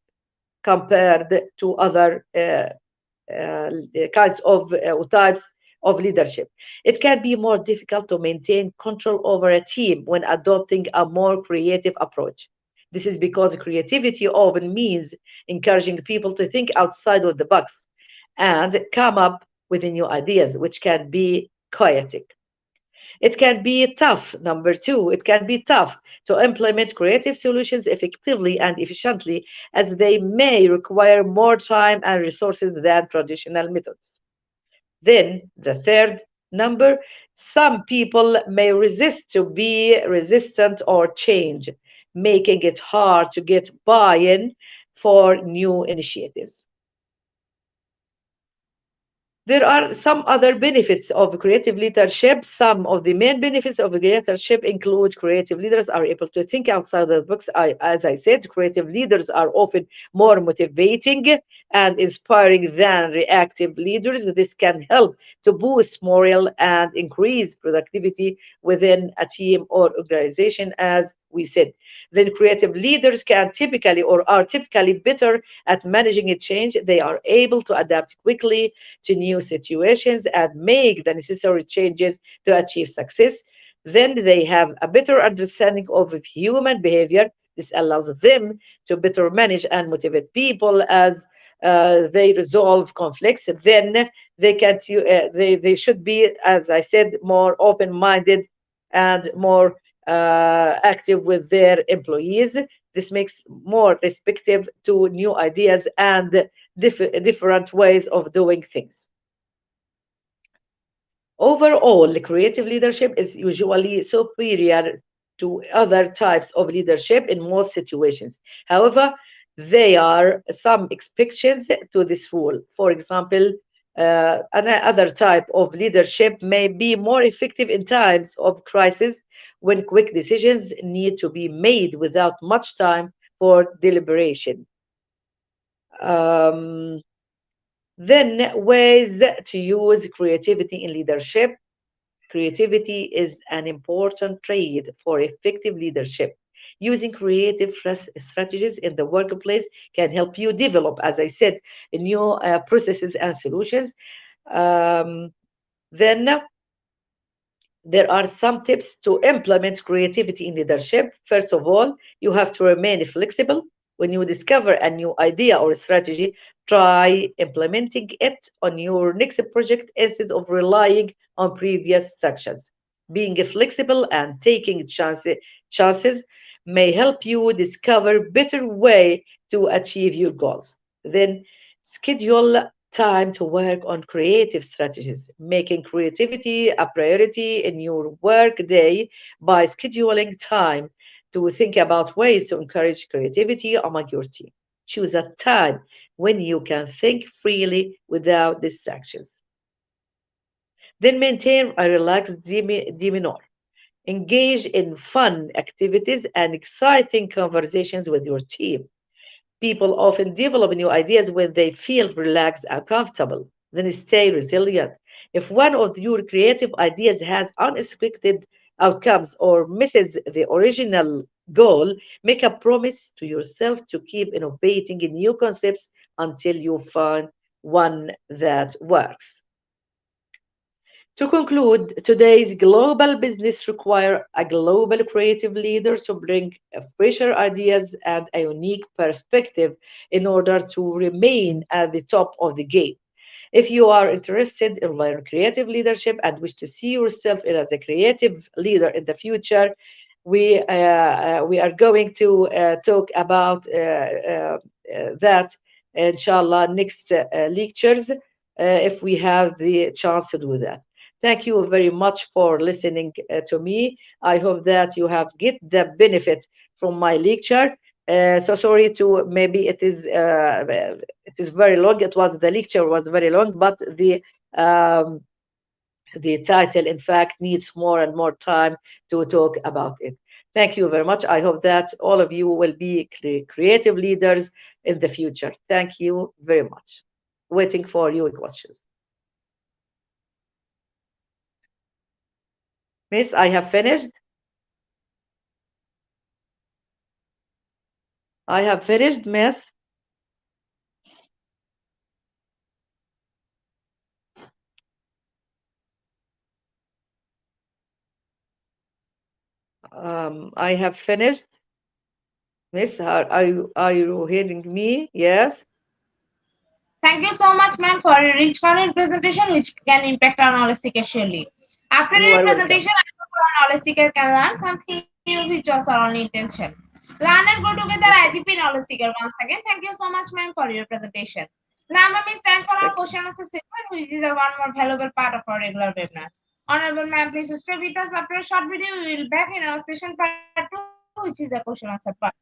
compared to other kinds of types of leadership. It can be more difficult to maintain control over a team when adopting a more creative approach. This is because creativity often means encouraging people to think outside of the box and come up with new ideas, which can be chaotic. It can be tough. Number two, it can be tough to implement creative solutions effectively and efficiently, as they may require more time and resources than traditional methods. Then the third number, some people may resist to be resistant or change, making it hard to get buy-in for new initiatives. There are some other benefits of creative leadership. Some of the main benefits of leadership include creative leaders are able to think outside the box. As I said, creative leaders are often more motivating and inspiring than reactive leaders. This can help to boost morale and increase productivity within a team or organization, as we said. Then creative leaders can typically or are typically better at managing a change. They are able to adapt quickly to new situations and make the necessary changes to achieve success. Then they have a better understanding of human behavior. This allows them to better manage and motivate people as they resolve conflicts. Then they should be, as I said, more open-minded and more active with their employees. This makes more receptive to new ideas and different ways of doing things. Overall, creative leadership is usually superior to other types of leadership in most situations. However, there are some exceptions to this rule. For example, another type of leadership may be more effective in times of crisis when quick decisions need to be made without much time for deliberation. Um, then, ways to use creativity in leadership. Creativity is an important trait for effective leadership. Using creative strategies in the workplace can help you develop, as I said, new processes and solutions. Um, then there are some tips to implement creativity in leadership. First of all, you have to remain flexible. When you discover a new idea or strategy, try implementing it on your next project instead of relying on previous sections. Being flexible and taking chances may help you discover better way to achieve your goals. Then schedule time to work on creative strategies, making creativity a priority in your work day by scheduling time to think about ways to encourage creativity among your team. Choose a time when you can think freely without distractions. Then maintain a relaxed demeanor. Engage in fun activities and exciting conversations with your team. People often develop new ideas when they feel relaxed and comfortable, then stay resilient. If one of your creative ideas has unexpected outcomes or misses the original goal, make a promise to yourself to keep innovating in new concepts until you find one that works. To conclude, today's global business require a global creative leader to bring fresher ideas and a unique perspective in order to remain at the top of the game. If you are interested in learning creative leadership and wish to see yourself as a creative leader in the future, we are going to talk about that, inshallah, next lectures, if we have the chance to do that. Thank you very much for listening to me. I hope that you have get the benefit from my lecture. So sorry to maybe it is very long. It was the lecture was very long, but the title in fact needs more and more time to talk about it. Thank you very much. I hope that all of you will be creative leaders in the future. Thank you very much. Waiting for your questions. Miss, I have finished. I have finished, Miss. I have finished. Miss, are you hearing me? Yes. Thank you so much, ma'am, for your rich content presentation, which can impact our knowledge seeker surely. After You your are presentation, welcome. I hope our knowledge seeker can learn something new, which was our only intention. Learn and go together, Okay. IGP knowledge seeker. Once again, thank you so much, ma'am, for your presentation. Now, ma'am, it's time for our Thank you. question answer segment, which is a one more valuable part of our regular webinar. Honorable ma'am, please stay with us. After a short video, we will back in our session part 2, which is the question answer part.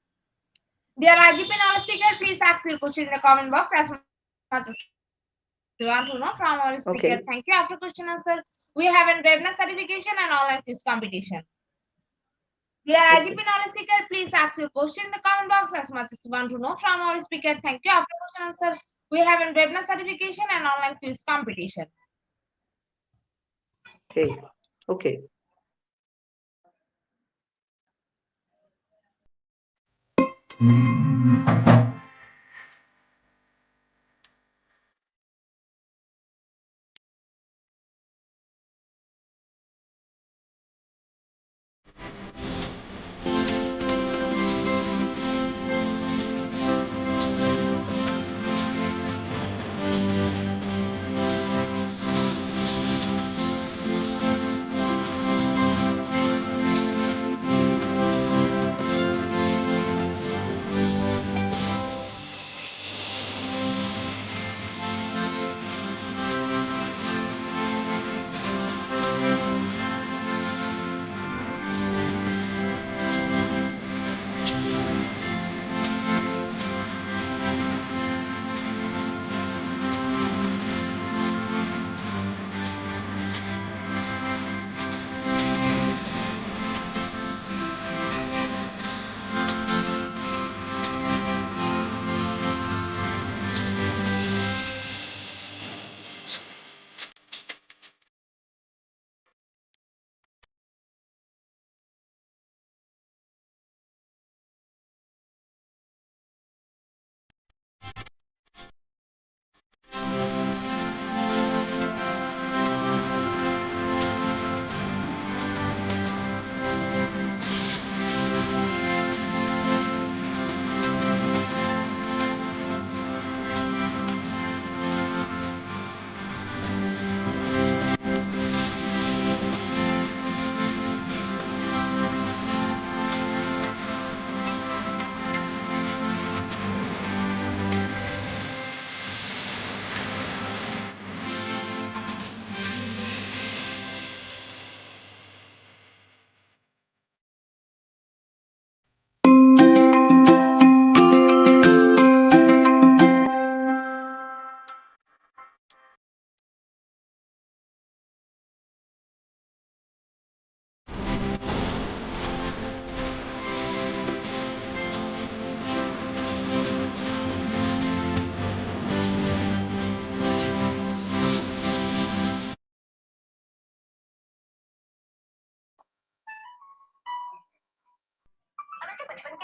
Dear IGP knowledge seeker, please ask your question in the comment box as much as you want to know from our speaker. Thank you. After question answer, we Okay. have an webinar certification and online quiz competition. Dear IGP knowledge seeker, please ask Okay. your question in the comment box as much as you want to know from our speaker. Thank you. After question answer, we have an webinar certification and online quiz competition. Okay. Okay.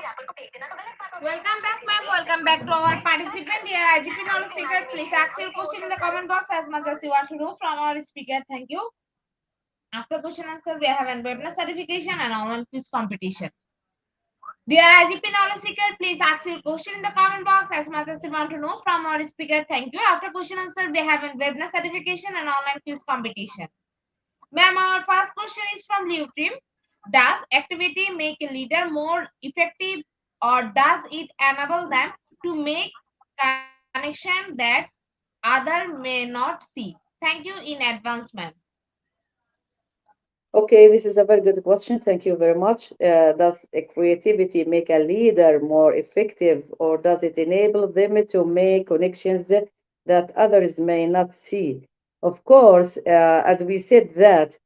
Welcome back, ma'am. Welcome back to our participant. Dear IGP knowledge seeker, please ask your question in the comment box as much as you want to know from our speaker. Thank you. After question answer, we have a webinar certification and online quiz competition. Dear IGP knowledge seeker, please ask your question in the comment box as much as you want to know from our speaker. Thank you. After question answer, we have a webinar certification and online quiz competition. Ma'am, our first question is from Leutrim. Does activity make a leader more effective, or does it enable them to make connection that other may not see? Thank you in advance, ma'am. Okay, this is a very good question. Thank you very much. Does creativity make a leader more effective, or does it enable them to make connections that others may not see? Of course, as we said that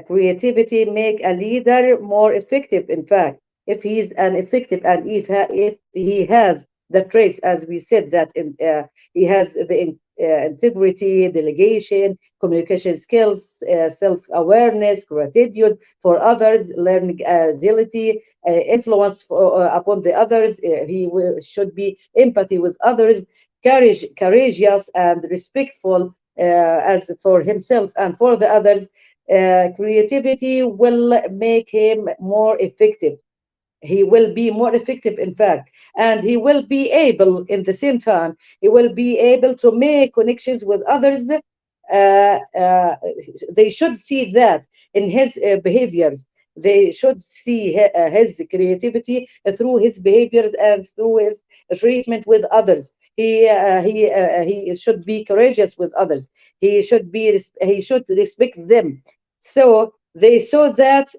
creativity make a leader more effective. In fact, if he's an effective and if he has the traits, as we said that he has the integrity, delegation, communication skills, self-awareness, gratitude for others, learning ability, influence upon the others. Should be empathy with others, courageous and respectful as for himself and for the others. Creativity will make him more effective. He will be more effective, in fact, and he will be able, in the same time, he will be able to make connections with others. They should see that in his behaviors. They should see his creativity through his behaviors and through his treatment with others. He should be courageous with others. He should respect them. So they saw that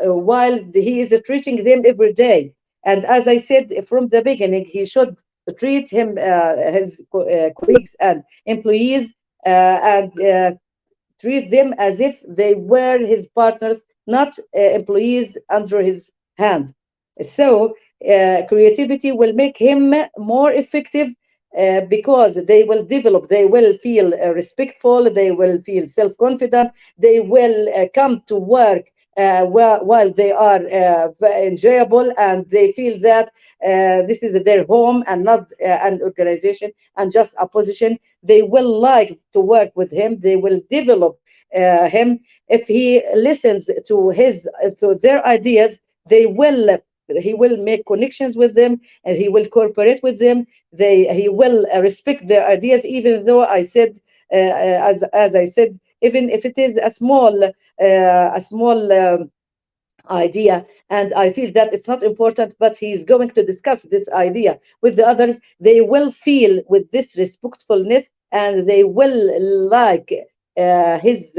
while he is treating them every day. And as I said from the beginning, he should treat his colleagues and employees and treat them as if they were his partners, not employees under his hand. So creativity will make him more effective because they will develop, they will feel respectful, they will feel self-confident, they will come to work while they are enjoyable, and they feel that this is their home and not an organization and just a position. They will like to work with him. They will develop him if he listens to their ideas. He will make connections with them, and he will cooperate with them. He will respect their ideas, even though I said, as I said, even if it is a small idea, and I feel that it's not important, but he's going to discuss this idea with the others. They will feel with this respectfulness, and they will like his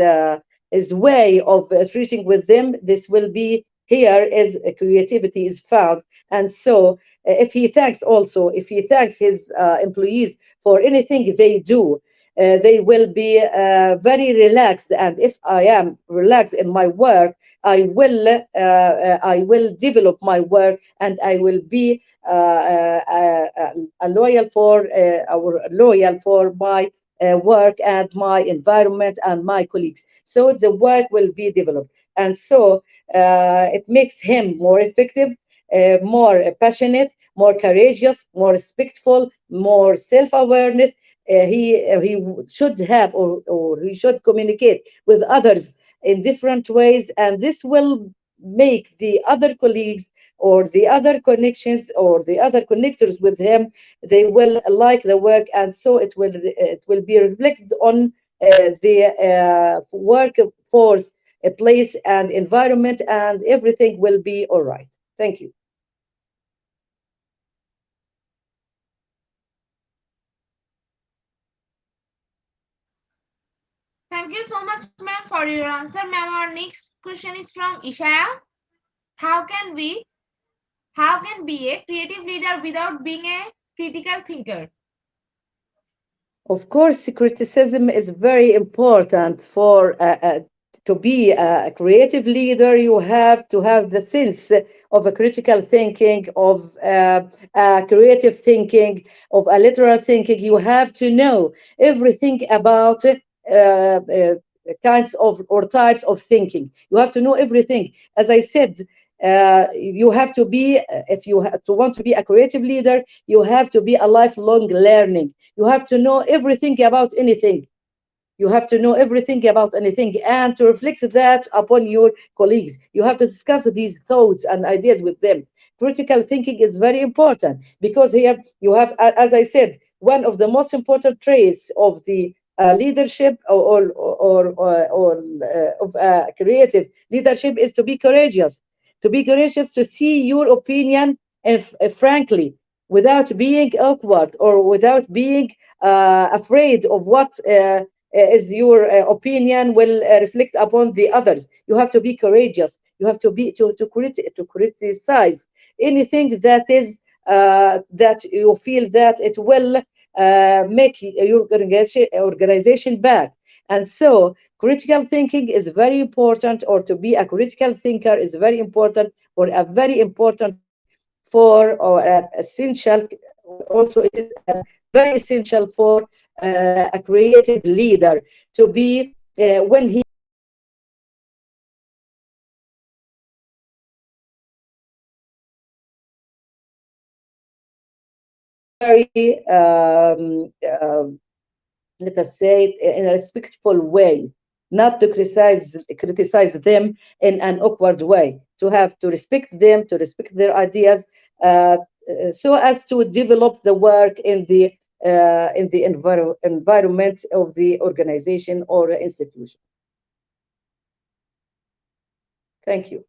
way of treating with them. This will be here as creativity is found. And so if he thanks his employees for anything they do, they will be very relaxed. And if I am relaxed in my work, I will develop my work, and I will be loyal for my work and my environment and my colleagues. So the work will be developed, and so it makes him more effective, more passionate, more courageous, more respectful, more self-awareness. He should have, or he should communicate with others in different ways, and this will make the other colleagues or the other connections or the other connectors with him, they will like the work, and so it will be reflected on the workforce place and environment, and everything will be all right. Thank you. Thank you so much, ma'am, for your answer. Ma'am, our next question is from Ishaya. How can be a creative leader without being a critical thinker? Of course, criticism is very important for to be a creative leader. You have to have the sense of a critical thinking, of creative thinking, of a literal thinking. You have to know everything about kinds of or types of thinking. You have to know everything. As I said, you have to be, if you to want to be a creative leader, you have to be a lifelong learning. You have to know everything about anything. You have to know everything about anything and to reflect that upon your colleagues. You have to discuss these thoughts and ideas with them. Critical thinking is very important because here you have, as I said, one of the most important traits of the leadership of creative leadership is to be courageous. To be courageous, to see your opinion frankly, without being awkward or without being afraid of what is your opinion will reflect upon the others. You have to be courageous. You have to be to criticize anything that is that you feel that it will make your organization bad. And so critical thinking is very important, or to be a critical thinker is very important, or a very important for, or essential. Also, it is very essential for a creative leader to be when he very let us say in a respectful way, not to criticize them in an awkward way, to have to respect them, to respect their ideas, so as to develop the work in the environment of the organization or institution. Thank you.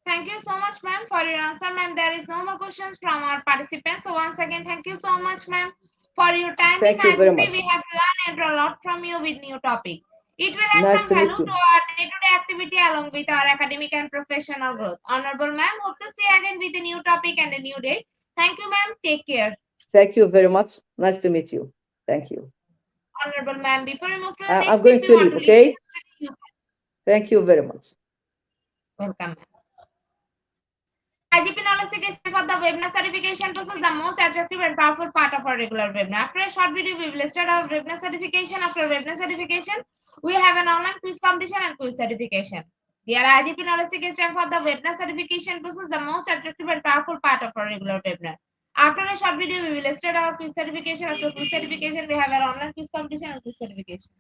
Thank you so much, ma'am, for your answer, ma'am. There is no more questions from our participants. So once again, thank you so much, ma'am, for your time. Thank in you very IGP. much. We have learned a lot from you with new topic. It will add Nice some to meet value you. to our day-to-day activity along with our academic and professional growth. Honorable ma'am, hope to see you again with a new topic and a new date. Thank you, ma'am. Take care. Thank you very much. Nice to meet you. Thank you. Honorable ma'am, before we move to the I'm next, going if you to want leave, to leave, okay? you can. Thank you very much. Welcome, ma'am. IGP knowledge seeking for the webinar certification process is the most attractive and powerful part of our regular webinar. After a short video, we will start our webinar certification. After webinar certification, we have an online quiz competition and quiz certification. Dear IGP knowledge seeking for the webinar certification process is the most attractive and powerful part of our regular webinar. After a short video, we will start our quiz certification. After quiz certification, we have an online quiz competition and quiz certification.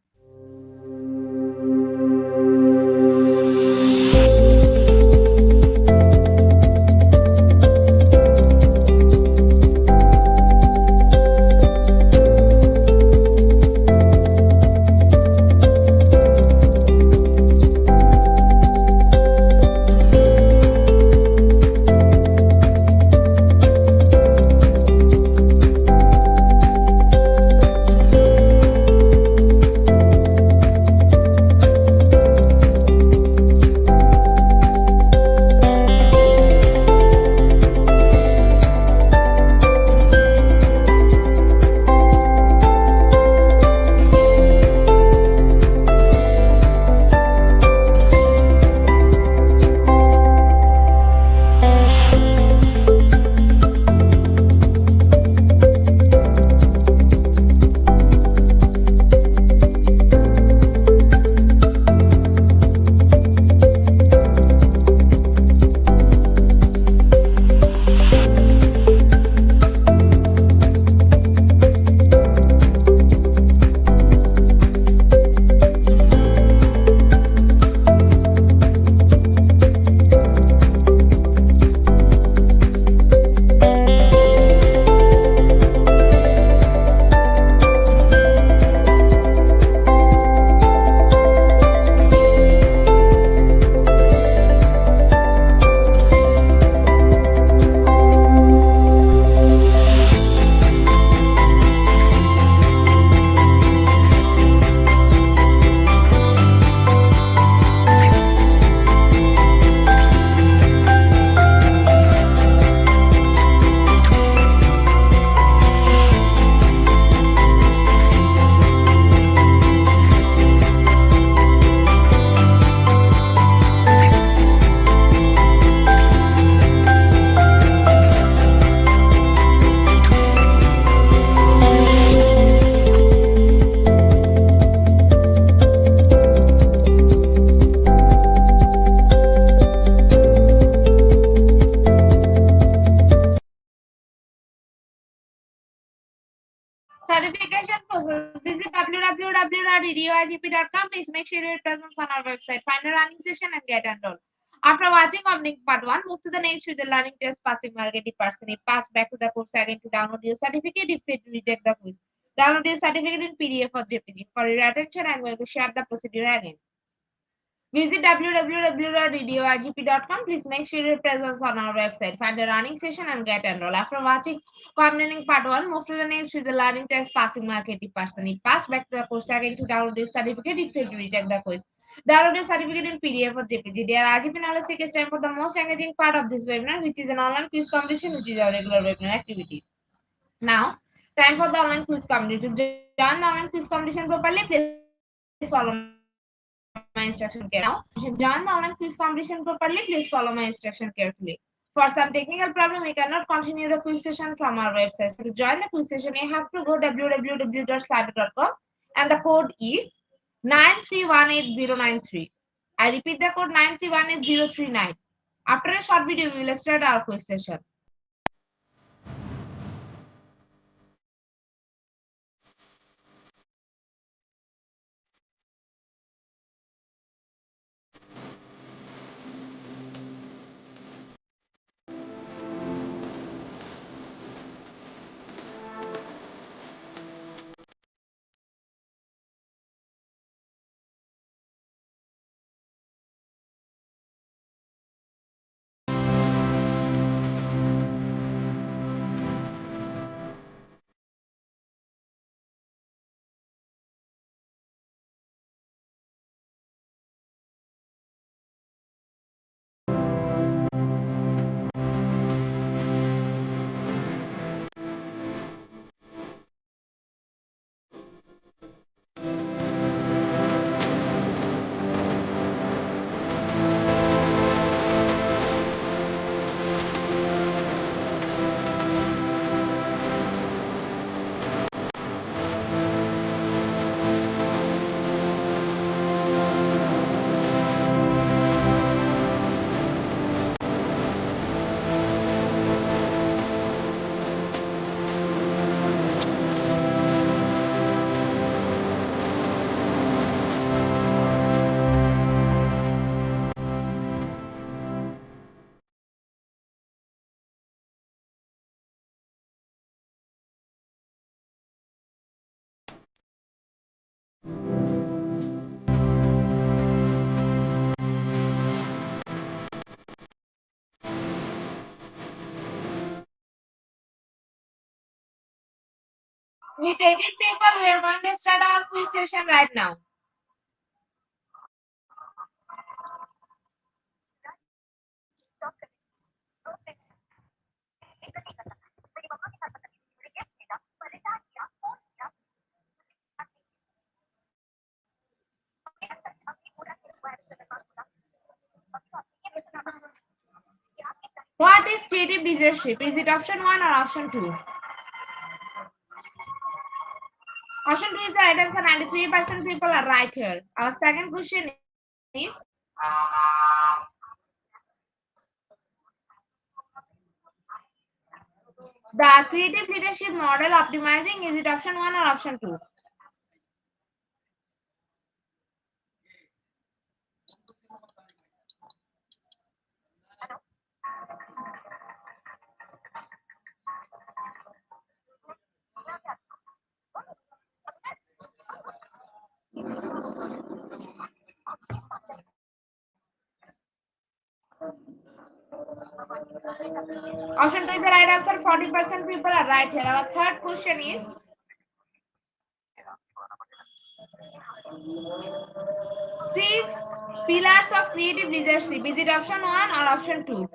www.radioigp.com. Please make sure your presence on our website. Find a running session and get enrolled. After watching Omnic Part 1, move to the next with the learning test passing mark 80%. If passed, back to the course again to download your certificate. If failed, retake the quiz. Download your certificate in PDF or JPG. For your attention, I am going to share the procedure again. Visit www.radioigp.com. Please make sure your presence on our website. Find the running session and get enrolled. After watching Combining Part 1, move to the next with the learning test passing mark 80%. If passed, back to the course again to download this certificate. If failed, retake the quiz. Download the certificate in PDF or JPG. Dear IGP knowledge seekers, time for the most engaging part of this webinar, which is an online quiz competition, which is our regular webinar activity. Now, time for the online quiz competition. To join the online quiz competition properly, please follow my instruction carefully. Now, join the online quiz competition properly, please follow my instruction carefully. For some technical problem, we cannot continue the quiz session from our website. So to join the quiz session, you have to go www.slido.com and the code is 9318093. I repeat the code 9318039. After a short video, we will start our quiz session. With 18 people, we are going to start our quiz session right now. What is creative leadership? Is it option 1 or option 2? Option 2 is the right answer. 93% people are right here. Our second question is, the creative leadership model optimizing, is it option 1 or option 2? Option 2 is the right answer. 40% people are right here. Our third question is, 6 pillars of creative leadership. Is it option 1 or option 2?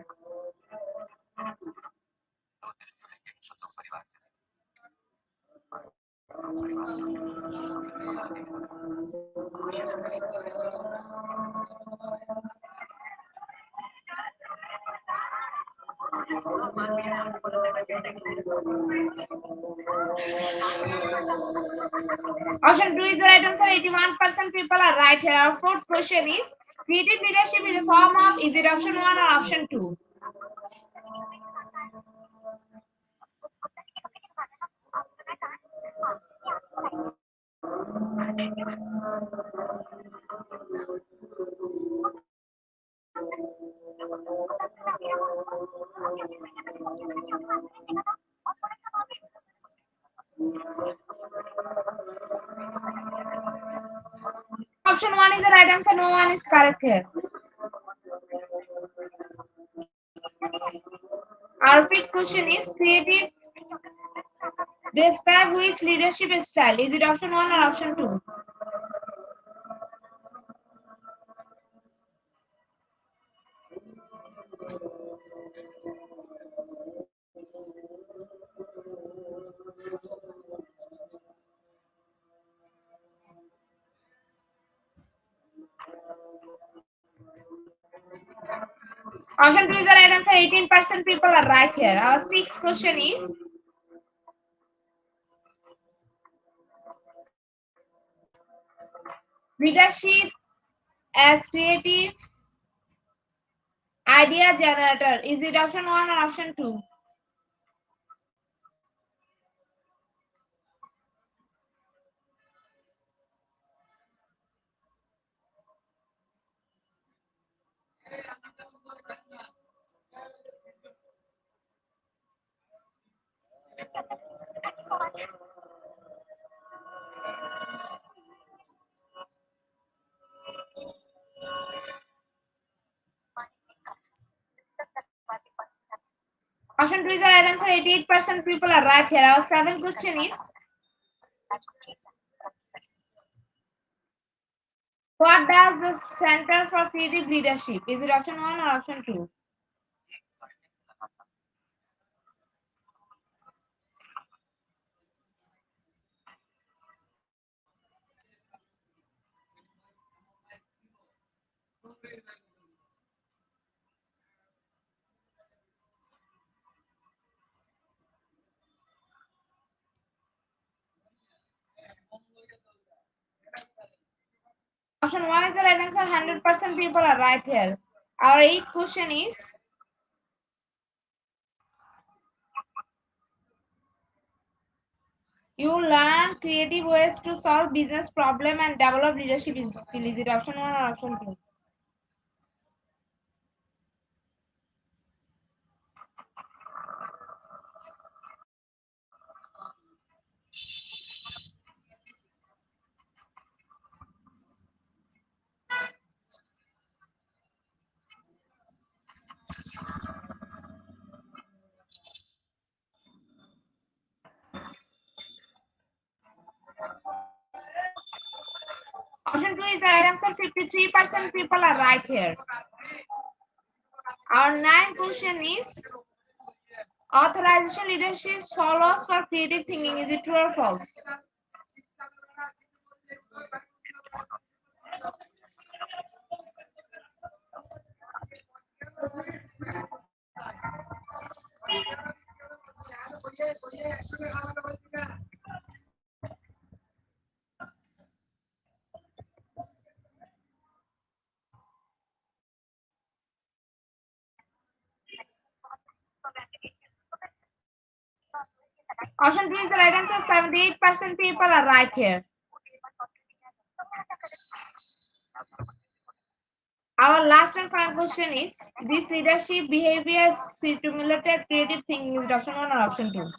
Option 2 is the right answer. 81% people are right here. Our fourth question is, creative leadership is a form of, is it option 1 or option 2? Option 1 is the right answer. No one is correct here. Our fifth question is creative. Describe which leadership style. Is it option 1 or option 2? Option 2 is the right answer. 18% people are right here. Our sixth question is leadership as creative idea generator. Is it option 1 or option 2? Option 2 is the right answer. 88% people are right here. Our seventh question is what does the Center for Creative Leadership? Is it option 1 or option 2? Option 1 is the right answer. 100% people are right here. Our eighth question is you learn creative ways to solve business problem and develop leadership skill. Is it option 1 or option 2? Option 2 is the right answer. 53% people are right here. Our ninth question is authorization leadership follows for creative thinking. Is it true or false? Option 2 is the right answer. 78% people are right here. Our last and final question is this leadership behavior stimulated creative thinking. Is it option 1 or option 2?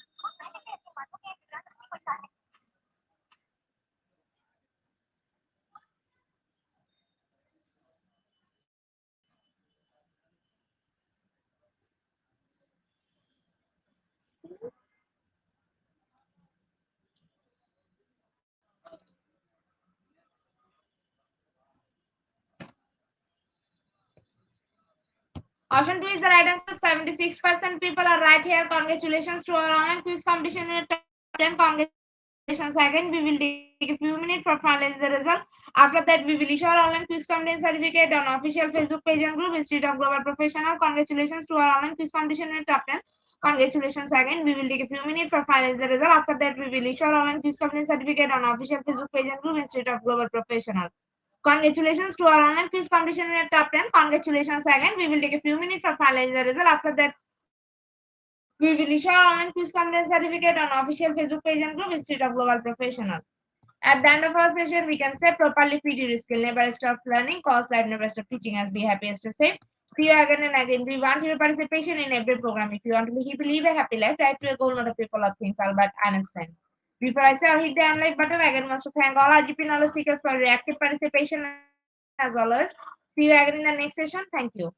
Option 2 is the right answer. 76% people are right here. Congratulations to our online quiz competition in top 10. Congratulations again. We will take a few minutes for finalizing the result. After that, we will issue our online quiz competition certificate on official Facebook page and group Institute of Global Professional. Congratulations to our online quiz competition in top 10. Congratulations again. We will take a few minutes for finalizing the result. After that, we will issue our online quiz competition certificate on official Facebook page and group Institute of Global Professional. Congratulations to our online quiz competition in top 10. Congratulations again. We will take a few minutes for finalizing the result. After that, we will issue our online quiz competition certificate on official Facebook page and group Institute of Global Professional. At the end of our session, we can say properly feed your skill. Never stop learning, cause life never stop teaching us. Be happy, stay safe. See you again and again. We want your participation in every program. If you want to live a happy life, write to a goal, not a people or things. Albert Einstein. Before I say hit the unlike button, again want to thank all IGP knowledge seekers for your active participation as always. See you again in the next session. Thank you.